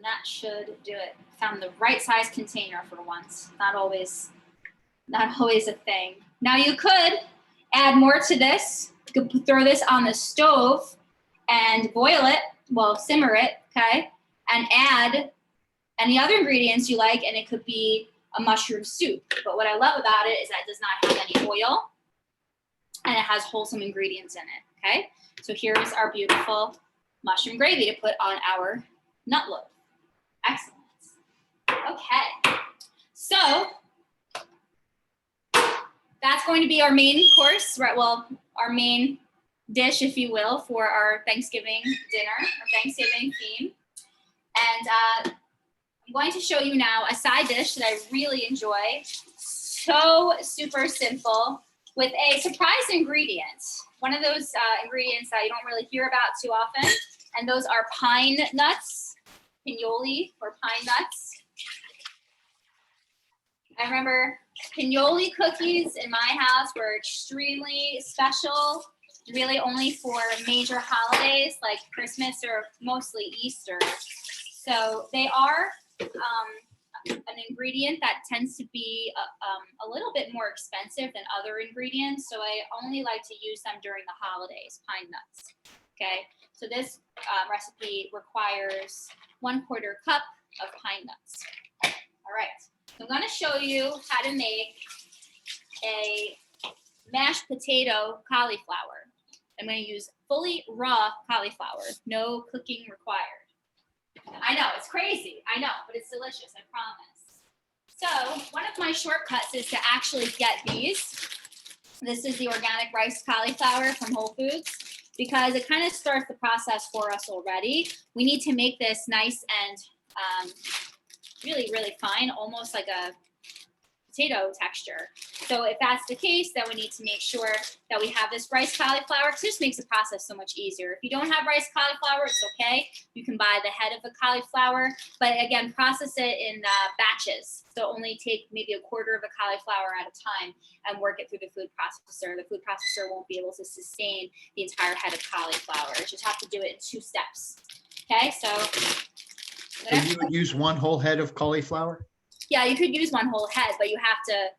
that should do it. Found the right size container for once. Not always a thing. Now you could add more to this. You could throw this on the stove and boil it, well, simmer it, okay? And add any other ingredients you like, and it could be a mushroom soup. But what I love about it is that it does not have any oil, and it has wholesome ingredients in it, okay? So here's our beautiful mushroom gravy to put on our nut loaf. Excellent. Okay, so that's going to be our main course, right? Well, our main dish, if you will, for our Thanksgiving dinner, or Thanksgiving theme. And I'm going to show you now a side dish that I really enjoy. So super simple with a surprise ingredient. One of those ingredients that you don't really hear about too often. And those are pine nuts, pinoli or pine nuts. I remember pinoli cookies in my house were extremely special, really only for major holidays like Christmas or mostly Easter. So they are an ingredient that tends to be a little bit more expensive than other ingredients. So I only like to use them during the holidays, pine nuts. Okay, so this recipe requires 1/4 cup of pine nuts. All right, so I'm gonna show you how to make a mashed potato cauliflower. I'm gonna use fully raw cauliflower, no cooking required. I know, it's crazy, I know, but it's delicious, I promise. So one of my shortcuts is to actually get these. This is the organic rice cauliflower from Whole Foods, because it kind of starts the process for us already. We need to make this nice and really, really fine, almost like a potato texture. So if that's the case, then we need to make sure that we have this rice cauliflower, because it just makes the process so much easier. If you don't have rice cauliflower, it's okay. You can buy the head of the cauliflower, but again, process it in batches. So only take maybe a quarter of a cauliflower at a time and work it through the food processor. The food processor won't be able to sustain the entire head of cauliflower. You just have to do it in 2 steps. Okay, so you would use 1 whole head of cauliflower? yeah, you could use 1 whole head, but you have to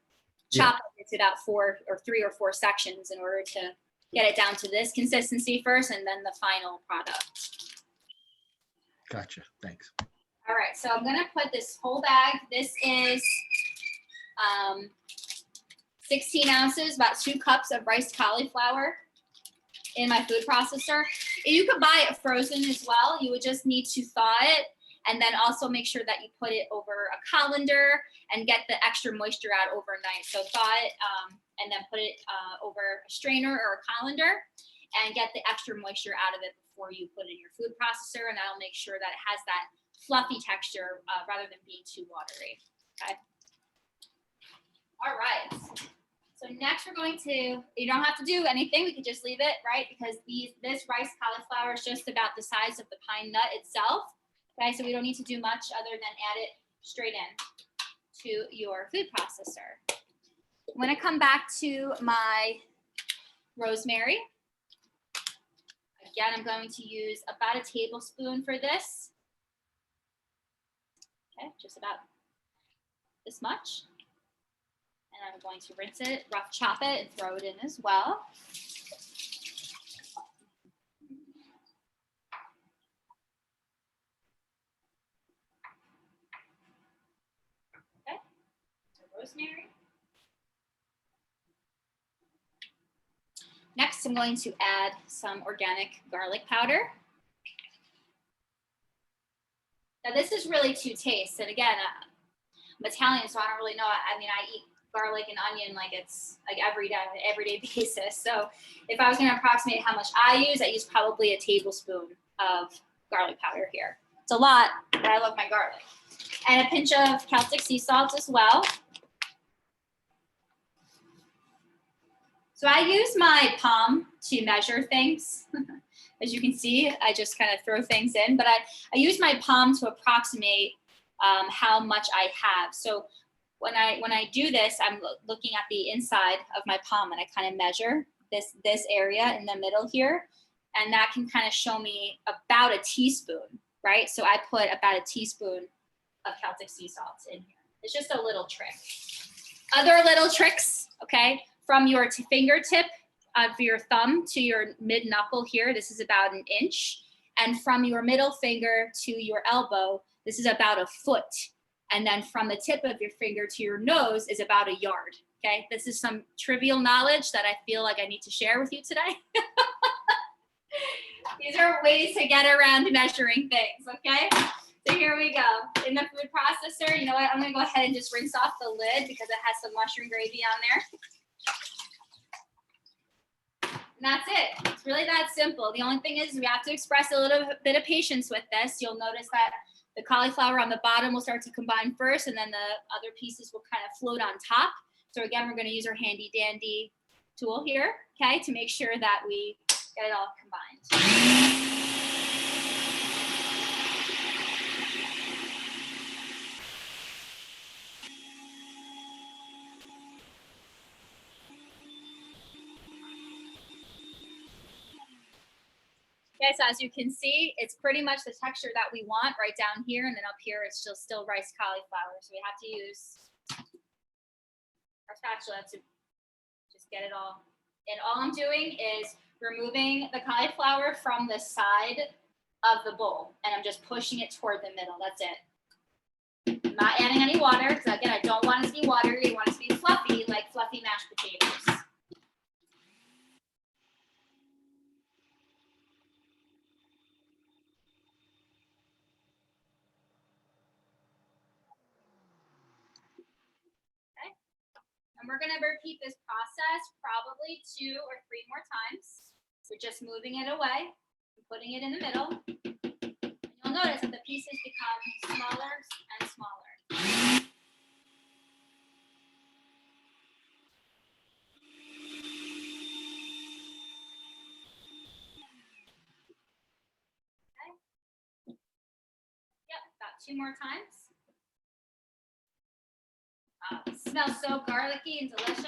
chop it into about 3 or 4 sections in order to get it down to this consistency first, and then the final product. Gotcha. Thanks. All right, so I'm gonna put this whole bag. This is 16 ounces, about 2 cups of riced cauliflower in my food processor. You could buy it frozen as well. You would just need to thaw it, and then also make sure that you put it over a colander and get the extra moisture out overnight. So thaw it and then put it over a strainer or a colander and get the extra moisture out of it before you put it in your food processor, and that'll make sure that it has that fluffy texture rather than being too watery. Okay. All right. So next we're going to, you don't have to do anything. We could just leave it, right? Because this rice cauliflower is just about the size of the pine nut itself. Okay, so we don't need to do much other than add it straight in to your food processor. I'm gonna come back to my rosemary. Again, I'm going to use about a tablespoon for this. Okay, just about this much. And I'm going to rinse it, rough chop it, and throw it in as well. Okay, so rosemary. Next, I'm going to add some organic garlic powder. Now this is really to taste. And again, I'm Italian, so I don't really know. I mean, I eat garlic and onion like it's like everyday basis. So if I was going to approximate how much I use probably a tablespoon of garlic powder here. It's a lot, but I love my garlic. And a pinch of Celtic sea salt as well. So I use my palm to measure things. As you can see, I just kind of throw things in, but I use my palm to approximate how much I have. So when I do this, I'm looking at the inside of my palm and I kind of measure this area in the middle here. And that can kind of show me about a teaspoon, right? So I put about a teaspoon of Celtic sea salt in here. It's just a little trick. Other little tricks, okay? From your fingertip of your thumb to your mid knuckle here, this is about 1 inch. And from your middle finger to your elbow, this is about 1 foot. And then from the tip of your finger to your nose is about 1 yard. Okay, this is some trivial knowledge that I feel like I need to share with you today. These are ways to get around measuring things, okay? So here we go. In the food processor, you know what? I'm gonna go ahead and just rinse off the lid because it has some mushroom gravy on there. And that's it. It's really that simple. The only thing is we have to express a little bit of patience with this. You'll notice that the cauliflower on the bottom will start to combine first, and then the other pieces will kind of float on top. So again, we're going to use our handy dandy tool here, okay, to make sure that we get it all combined. Okay, so as you can see, it's pretty much the texture that we want right down here, and then up here it's still rice cauliflower. So we have to use our spatula to just get it all. And all I'm doing is removing the cauliflower from the side of the bowl, and I'm just pushing it toward the middle. That's it. I'm not adding any water, because again, I don't want it to be watery. I want it to be fluffy, like fluffy mashed potatoes. And we're going to repeat this process probably 2 or 3 more times. We're just moving it away and putting it in the middle. And you'll notice that the pieces become smaller and smaller. 2 more times. It smells so garlicky and delicious.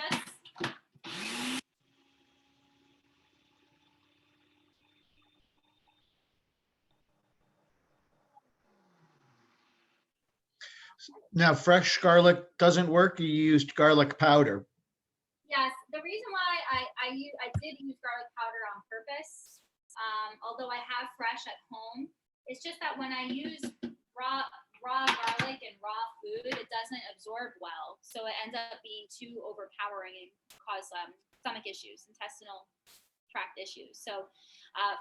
Now, fresh garlic doesn't work. You used garlic powder. Yes, the reason why I did use garlic powder on purpose, although I have fresh at home, it's just that when I use raw garlic and raw food, it doesn't absorb well, so it ends up being too overpowering and cause stomach issues, intestinal tract issues. So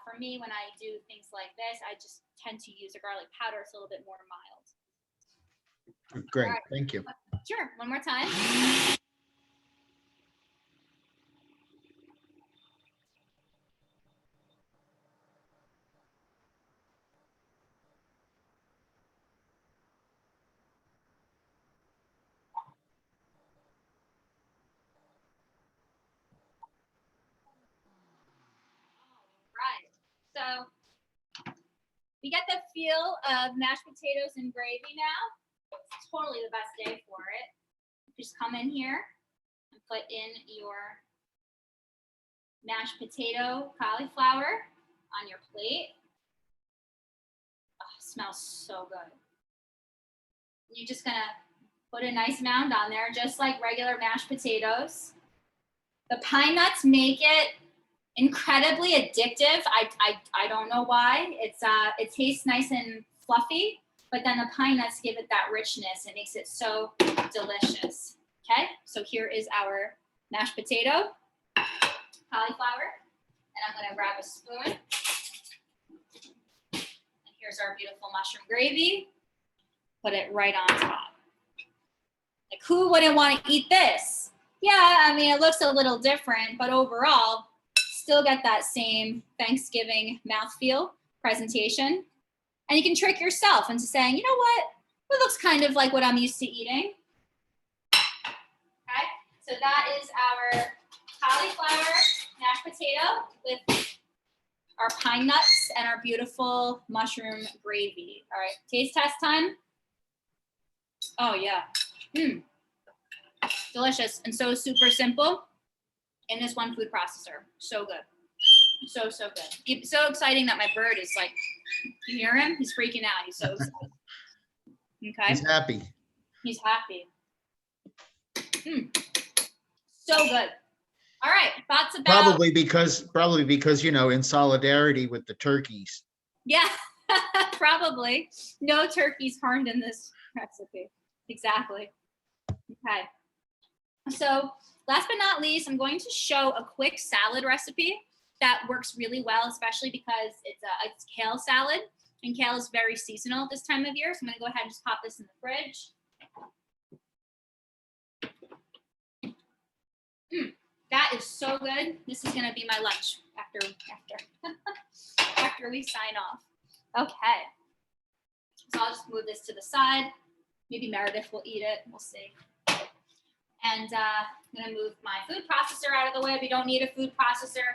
for me, when I do things like this, I just tend to use a garlic powder. It's a little bit more mild. Great, All right. thank you. Sure, one more time. Right. So we get the feel of mashed potatoes and gravy now. It's totally the best day for it. Just come in here and put in your mashed potato cauliflower on your plate. Oh, it smells so good. You're just gonna put a nice mound on there, just like regular mashed potatoes. The pine nuts make it incredibly addictive. I don't know why. It tastes nice and fluffy, but then the pine nuts give it that richness. It makes it so delicious. Okay, so here is our mashed potato cauliflower, and I'm gonna grab a spoon. And here's our beautiful mushroom gravy. Put it right on top. Like, who wouldn't want to eat this? Yeah, I mean, it looks a little different, but overall, still get that same Thanksgiving mouthfeel presentation. And you can trick yourself into saying, you know what? It looks kind of like what I'm used to eating. Okay, so that is our cauliflower mashed potato with our pine nuts and our beautiful mushroom gravy. All right, taste test time. Oh yeah, delicious and so super simple in this one food processor. So good, so good. It's so exciting that my bird is like, you hear him? He's freaking out. He's so excited. Okay, He's happy. he's happy. So good. All right, thoughts about Probably because, you know, in solidarity with the turkeys. Yeah, probably. No turkeys harmed in this recipe. Exactly. Okay. So last but not least, I'm going to show a quick salad recipe that works really well, especially because it's kale salad, and kale is very seasonal at this time of year. So I'm going to go ahead and just pop this in the fridge. That is so good. This is going to be my lunch after we sign off. Okay. So I'll just move this to the side. Maybe Meredith will eat it. We'll see. And I'm going to move my food processor out of the way. We don't need a food processor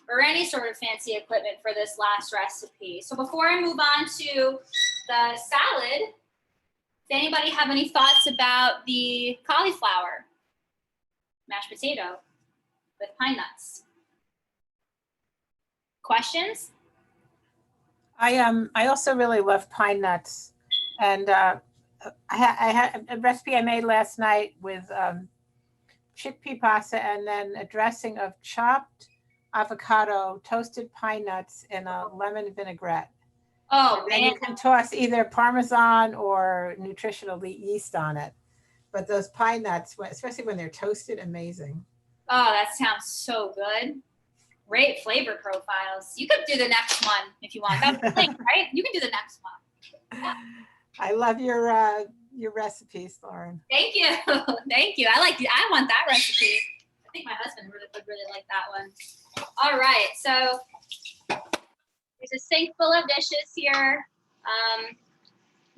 or any sort of fancy equipment for this last recipe. So before I move on to the salad, does anybody have any thoughts about the cauliflower mashed potato with pine nuts? Questions? I also really love pine nuts, and I had a recipe I made last night with chickpea pasta and then a dressing of chopped avocado, toasted pine nuts, and a lemon vinaigrette. Oh, And you can toss either Parmesan or nutritional yeast on it. But those pine nuts, especially when they're toasted, amazing. Oh, that sounds so good. Great flavor profiles. You could do the next one if you want. That's the thing, right? You can do the next one. Yeah. I love your recipes, Lauren. Thank you. Thank you. I want that recipe. I think my husband would really like that one. All right. So there's a sink full of dishes here.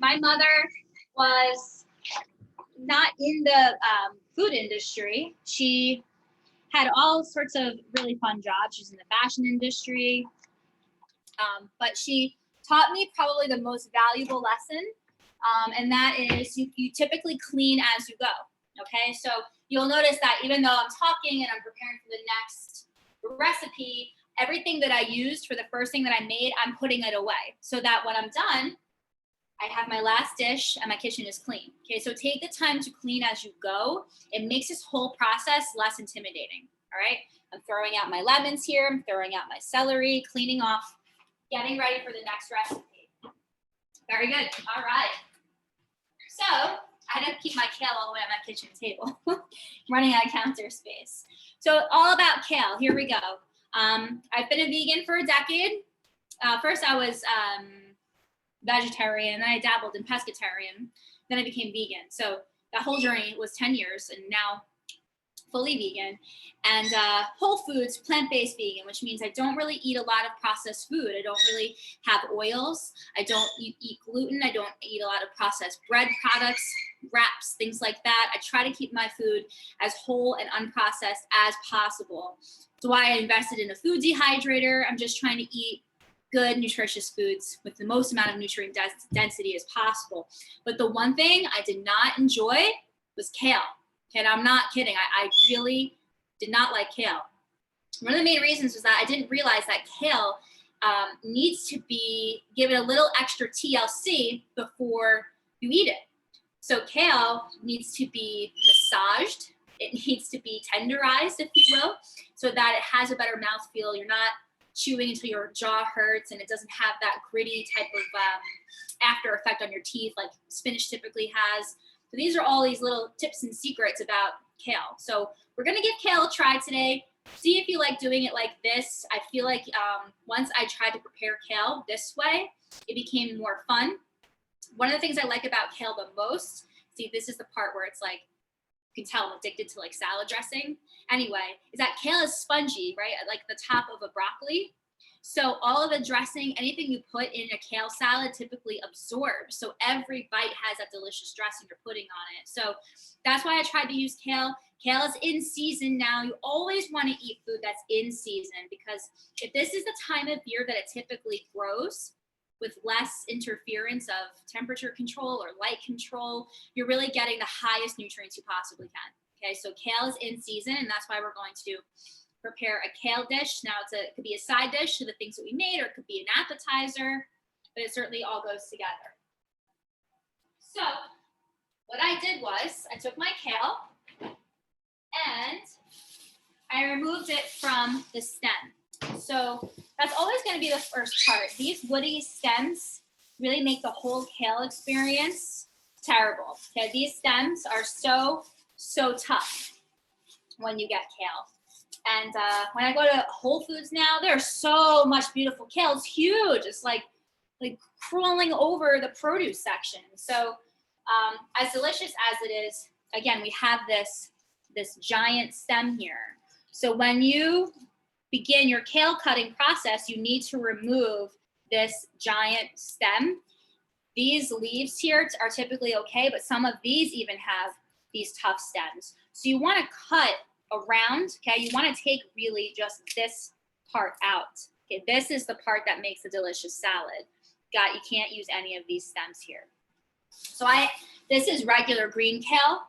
My mother was not in the food industry. She had all sorts of really fun jobs. She's in the fashion industry. But she taught me probably the most valuable lesson And that is you typically clean as you go. Okay, so you'll notice that even though I'm talking and I'm preparing for the next recipe, everything that I used for the first thing that I made, I'm putting it away so that when I'm done, I have my last dish and my kitchen is clean. Okay, so take the time to clean as you go. It makes this whole process less intimidating. All right, I'm throwing out my lemons here. I'm throwing out my celery, cleaning off, getting ready for the next recipe. Very good. All right. So I don't keep my kale all the way at my kitchen table. Running out of counter space. So all about kale. Here we go. I've been a vegan for a decade. First I was vegetarian, then I dabbled in pescatarian, then I became vegan. So that whole journey was 10 years and now fully vegan. And whole foods, plant-based vegan, which means I don't really eat a lot of processed food. I don't really have oils. I don't eat gluten. I don't eat a lot of processed bread products, wraps, things like that. I try to keep my food as whole and unprocessed as possible. That's why I invested in a food dehydrator. I'm just trying to eat good, nutritious foods with the most amount of nutrient density as possible. But the one thing I did not enjoy was kale. And I'm not kidding. I really did not like kale. One of the main reasons was that I didn't realize that kale needs to be given a little extra TLC before you eat it. So kale needs to be massaged. It needs to be tenderized, if you will, so that it has a better mouthfeel. You're not chewing until your jaw hurts and it doesn't have that gritty type of after effect on your teeth like spinach typically has. So these are all these little tips and secrets about kale. So we're gonna give kale a try today. See if you like doing it like this. I feel like once I tried to prepare kale this way, it became more fun. One of the things I like about kale the most, see, this is the part where it's like, you can tell I'm addicted to like salad dressing. Anyway, is that kale is spongy, right? Like the top of a broccoli. So all of the dressing, anything you put in a kale salad typically absorbs. So every bite has that delicious dressing you're putting on it. So that's why I tried to use kale. Kale is in season now. You always want to eat food that's in season because if this is the time of year that it typically grows with less interference of temperature control or light control, you're really getting the highest nutrients you possibly can. Okay, so kale is in season and that's why we're going to prepare a kale dish. Now it could be a side dish to the things that we made, or it could be an appetizer, but it certainly all goes together. So what I did was I took my kale and I removed it from the stem. So that's always going to be the first part. These woody stems really make the whole kale experience terrible. Okay, these stems are so tough when you get kale. And when I go to Whole Foods now, there's so much beautiful kale. It's huge. It's like crawling over the produce section. So as delicious as it is, again, we have this giant stem here. So when you begin your kale cutting process, you need to remove this giant stem. These leaves here are typically okay, but some of these even have these tough stems. So you want to cut around, okay? You want to take really just this part out. Okay, this is the part that makes a delicious salad. You can't use any of these stems here. So this is regular green kale,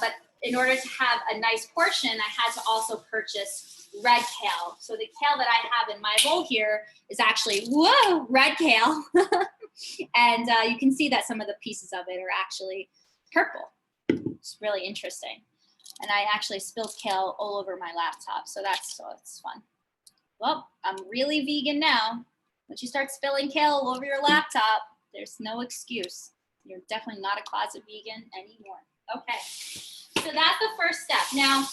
but in order to have a nice portion, I had to also purchase red kale. So the kale that I have in my bowl here is actually, whoa, red kale. And you can see that some of the pieces of it are actually purple. It's really interesting. And I actually spilled kale all over my laptop, so it's fun. Well, I'm really vegan now. Once you start spilling kale all over your laptop, there's no excuse. You're definitely not a closet vegan anymore. Okay, so that's the first step. Now,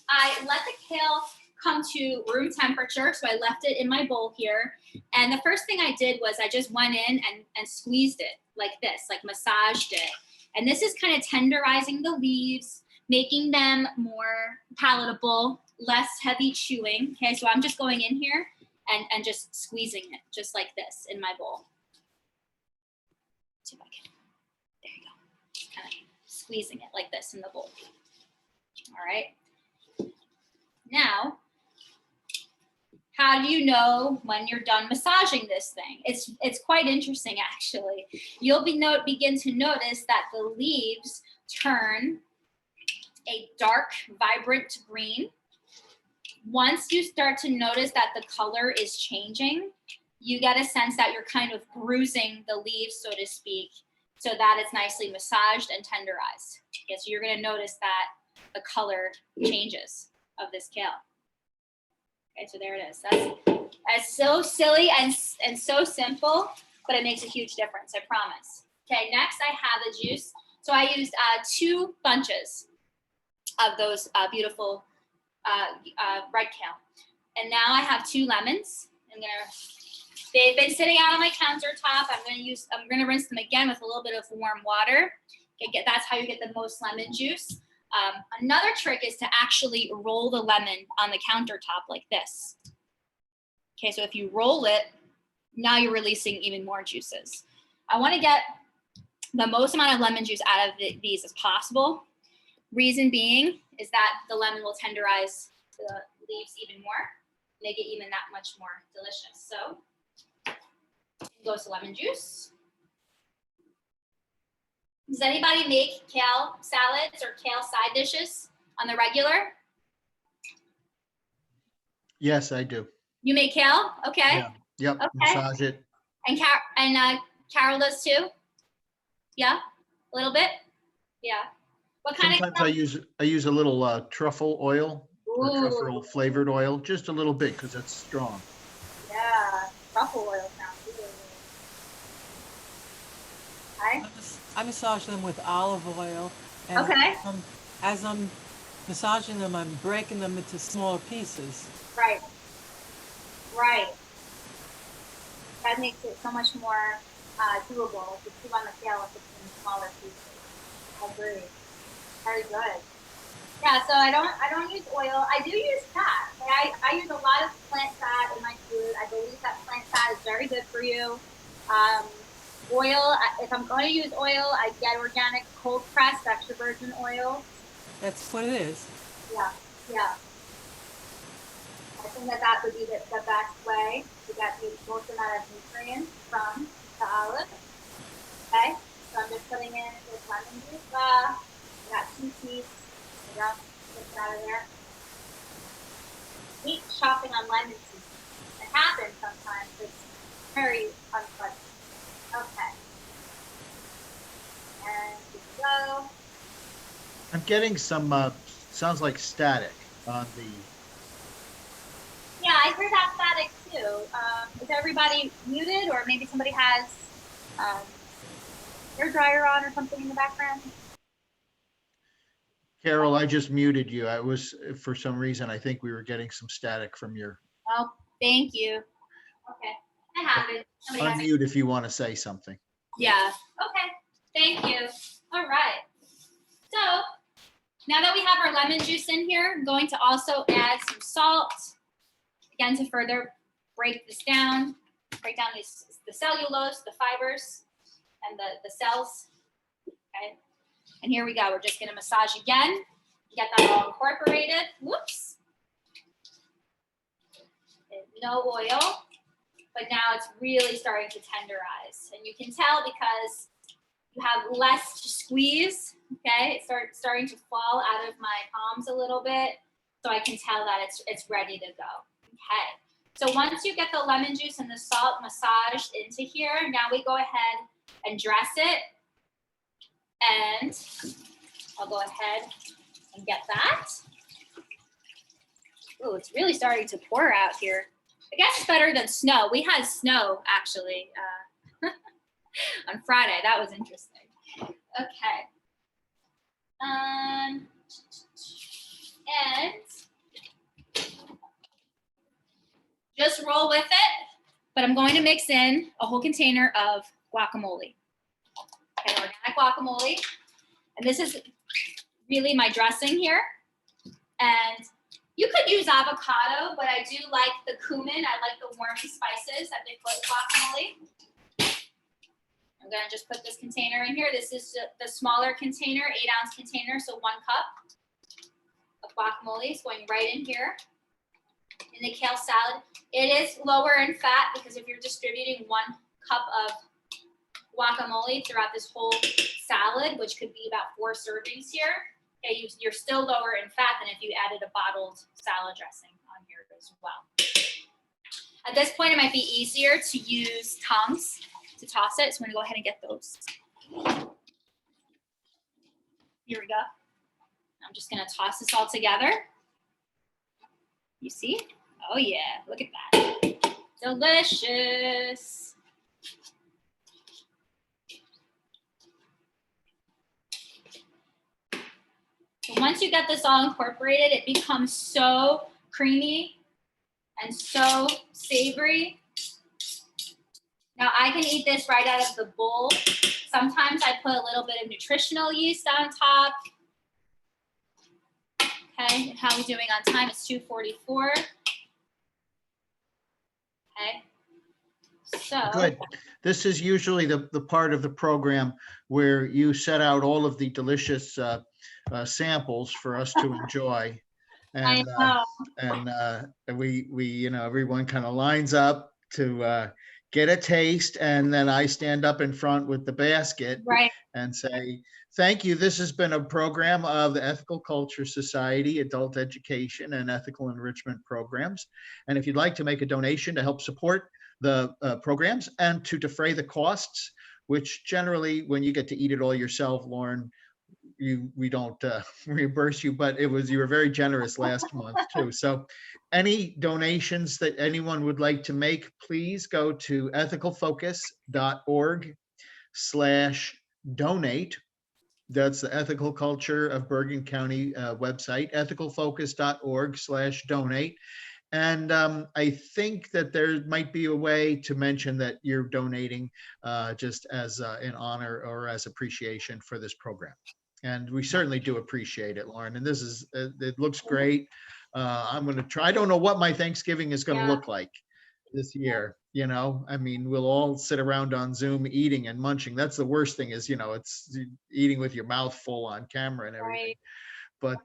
I let the kale come to room temperature, so I left it in my bowl here. And the first thing I did was I just went in and squeezed it like this, like massaged it. And this is kind of tenderizing the leaves, making them more palatable, less heavy chewing. Okay, so I'm just going in here and just squeezing it, just like this in my bowl. See if I can, there you go. Kind of squeezing it like this in the bowl. All right. Now, how do you know when you're done massaging this thing? It's quite interesting, actually. You'll begin to notice that the leaves turn a dark, vibrant green. Once you start to notice that the color is changing, you get a sense that you're kind of bruising the leaves, so to speak, so that it's nicely massaged and tenderized. Okay, so you're gonna notice that the color changes of this kale. Okay, so there it is. That's so silly and so simple, but it makes a huge difference, I promise. Okay, next I have the juice. So I used 2 bunches of those beautiful red kale. And now I have 2 lemons. They've been sitting out on my countertop. I'm gonna rinse them again with a little bit of warm water. Okay, that's how you get the most lemon juice. Another trick is to actually roll the lemon on the countertop like this. Okay, so if you roll it, now you're releasing even more juices. I want to get the most amount of lemon juice out of these as possible. Reason being is that the lemon will tenderize the leaves even more, make it even that much more delicious. So it goes to lemon juice. Does anybody make kale salads or kale side dishes on the regular? Yes, I do. You make kale? Okay. Yeah. Yep. Okay. Massage it. And Carol does too? Yeah? A little bit? Yeah. What kind Sometimes I use a little truffle oil or Ooh. truffle flavored oil, just a little bit because it's strong. Yeah, truffle oil sounds good. Okay. I massage them with olive oil. And Okay. As I'm massaging them, I'm breaking them into smaller pieces. Right. Right. That makes it so much more doable to chew on the kale if it's in smaller pieces. I agree. Very good. Yeah, so I don't use oil. I do use fat. I use a lot of plant fat in my food. I believe that plant fat is very good for you. Oil, if I'm going to use oil, I get organic cold pressed extra virgin oil. That's what it is. Yeah, yeah. I think that would be the best way to get the most amount of nutrients from the olive. Okay, so I'm just putting in this lemon juice. I got 2 seeds. Get it out of there. Hate chopping on lemon seeds. It happens sometimes. It's very unpleasant. Okay. And go. I'm getting some, sounds like static on the. Yeah, I heard that static too. Is everybody muted, or maybe somebody has hair dryer on or something in the background? Carol, I just muted you. I was, for some reason, I think we were getting some static from your. Oh, thank you. Okay, I have it. Unmute if you want to say something. Yeah. Okay. Thank you. All right. So now that we have our lemon juice in here, I'm going to also add some salt. Again, to further break this down, break down the cellulose, the fibers, and the cells. Okay. And here we go. We're just going to massage again. Get that all incorporated. Whoops. No oil. But now it's really starting to tenderize. And you can tell because you have less to squeeze, okay? It's starting to fall out of my palms a little bit. So I can tell that it's ready to go, okay? So once you get the lemon juice and the salt massaged into here, now we go ahead and dress it. And I'll go ahead and get that. Oh, it's really starting to pour out here. I guess it's better than snow. We had snow actually on Friday. That was interesting. Okay. And just roll with it. But I'm going to mix in a whole container of guacamole. Okay, organic guacamole. And this is really my dressing here. And you could use avocado, but I do like the cumin. I like the warm spices that they put in guacamole. I'm gonna just put this container in here. This is the smaller container, 8-ounce container, so 1 cup of guacamole is going right in here. in the kale salad. It is lower in fat because if you're distributing 1 cup of guacamole throughout this whole salad, which could be about 4 servings here, okay, you're still lower in fat than if you added a bottled salad dressing on here as well. At this point, it might be easier to use tongs to toss it. So I'm gonna go ahead and get those. Here we go. I'm just gonna toss this all together. You see? Oh yeah, look at that. Delicious. So once you get this all incorporated, it becomes so creamy and so savory. Now I can eat this right out of the bowl. Sometimes I put a little bit of nutritional yeast on top. Okay, and how are we doing on time? It's 2:44. Okay, so. Good. This is usually the part of the program where you set out all of the delicious samples for us to enjoy. And, we you know, everyone kind of lines up to get a taste, and then I stand up in front with the basket and say, thank you. This has been a program of the Ethical Culture Society, Adult Education and Ethical Enrichment Programs. And if you'd like to make a donation to help support the programs and to defray the costs, which generally when you get to eat it all yourself, Lauren, we don't reimburse you, but you were very generous last month too. So any donations that anyone would like to make, please go to ethicalfocus.org/donate. That's the Ethical Culture of Bergen County website, ethicalfocus.org/donate. And I think that there might be a way to mention that you're donating just as in honor or as appreciation for this program. And we certainly do appreciate it, Lauren. And this is, it looks great. I'm going to try. I don't know what my Thanksgiving is going to look like this year. You know, I mean, we'll all sit around on Zoom eating and munching. That's the worst thing is, you know, it's eating with your mouth full on camera and everything. But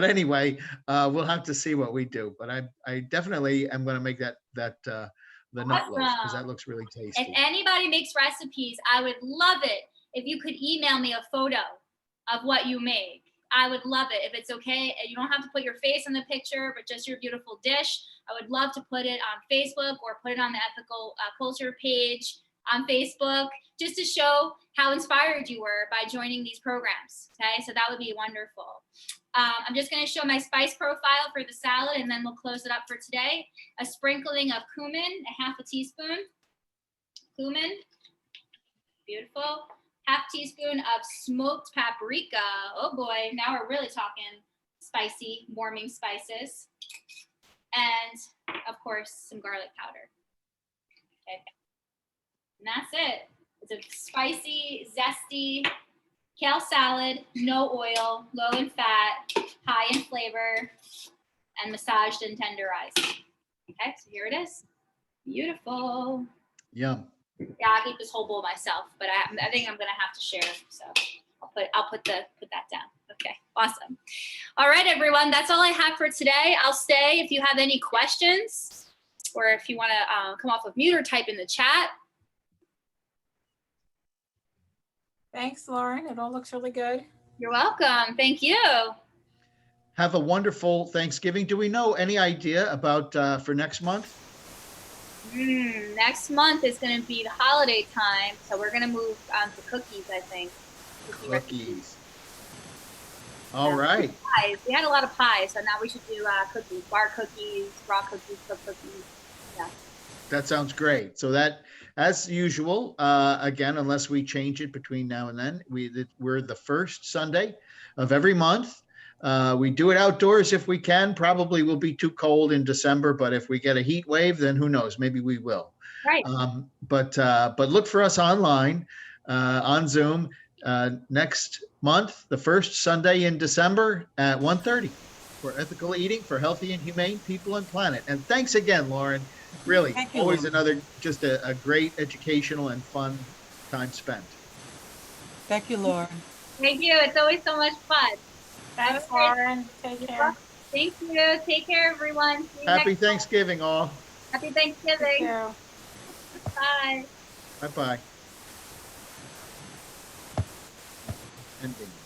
anyway, we'll have to see what we do. But I definitely am going to make the nut loaf because that looks really tasty. If anybody makes recipes, I would love it if you could email me a photo of what you make. I would love it if it's okay. You don't have to put your face in the picture, but just your beautiful dish. I would love to put it on Facebook or put it on the Ethical Culture page on Facebook, just to show how inspired you were by joining these programs. Okay, so that would be wonderful. I'm just going to show my spice profile for the salad, and then we'll close it up for today. A sprinkling of cumin, a half a teaspoon. Cumin, beautiful. Half teaspoon of smoked paprika. Oh boy, now we're really talking spicy, warming spices. And of course, some garlic powder. Okay. And that's it. It's a spicy, zesty kale salad, no oil, low in fat, high in flavor, and massaged and tenderized. Okay, so here it is. Beautiful. Yum. Yeah, I'll eat this whole bowl myself, but I think I'm gonna have to share. So I'll put that down. Okay, awesome. All right, everyone, that's all I have for today. I'll stay if you have any questions, or if you want to come off of mute or type in the chat. Thanks, Lauren. It all looks really good. You're welcome. Thank you. Have a wonderful Thanksgiving. Do we know any idea about for next month? Next month is going to be the holiday time, so we're going to move on to cookies, I think. Cookies. All right. Pies. We had a lot of pies, so now we should do cookies, bar cookies, raw cookies, cooked cookies. Yeah. That sounds great. So that, as usual, again, unless we change it between now and then, we're the first Sunday of every month. We do it outdoors if we can. Probably will be too cold in December, but if we get a heat wave, then who knows? Maybe we will. Right. But look for us online on Zoom next month, the first Sunday in December at 1:30 for ethical eating for healthy and humane people and planet. And thanks again, Lauren. Really, always another just a great educational and fun time spent. Thank you, Lauren. Thank you. It's always so much fun. Thanks, Lauren. Take care. Thank you. Take care, everyone. See you Happy next time. Thanksgiving, all. Happy Thanksgiving. Yeah. Bye. Bye-bye. Ending.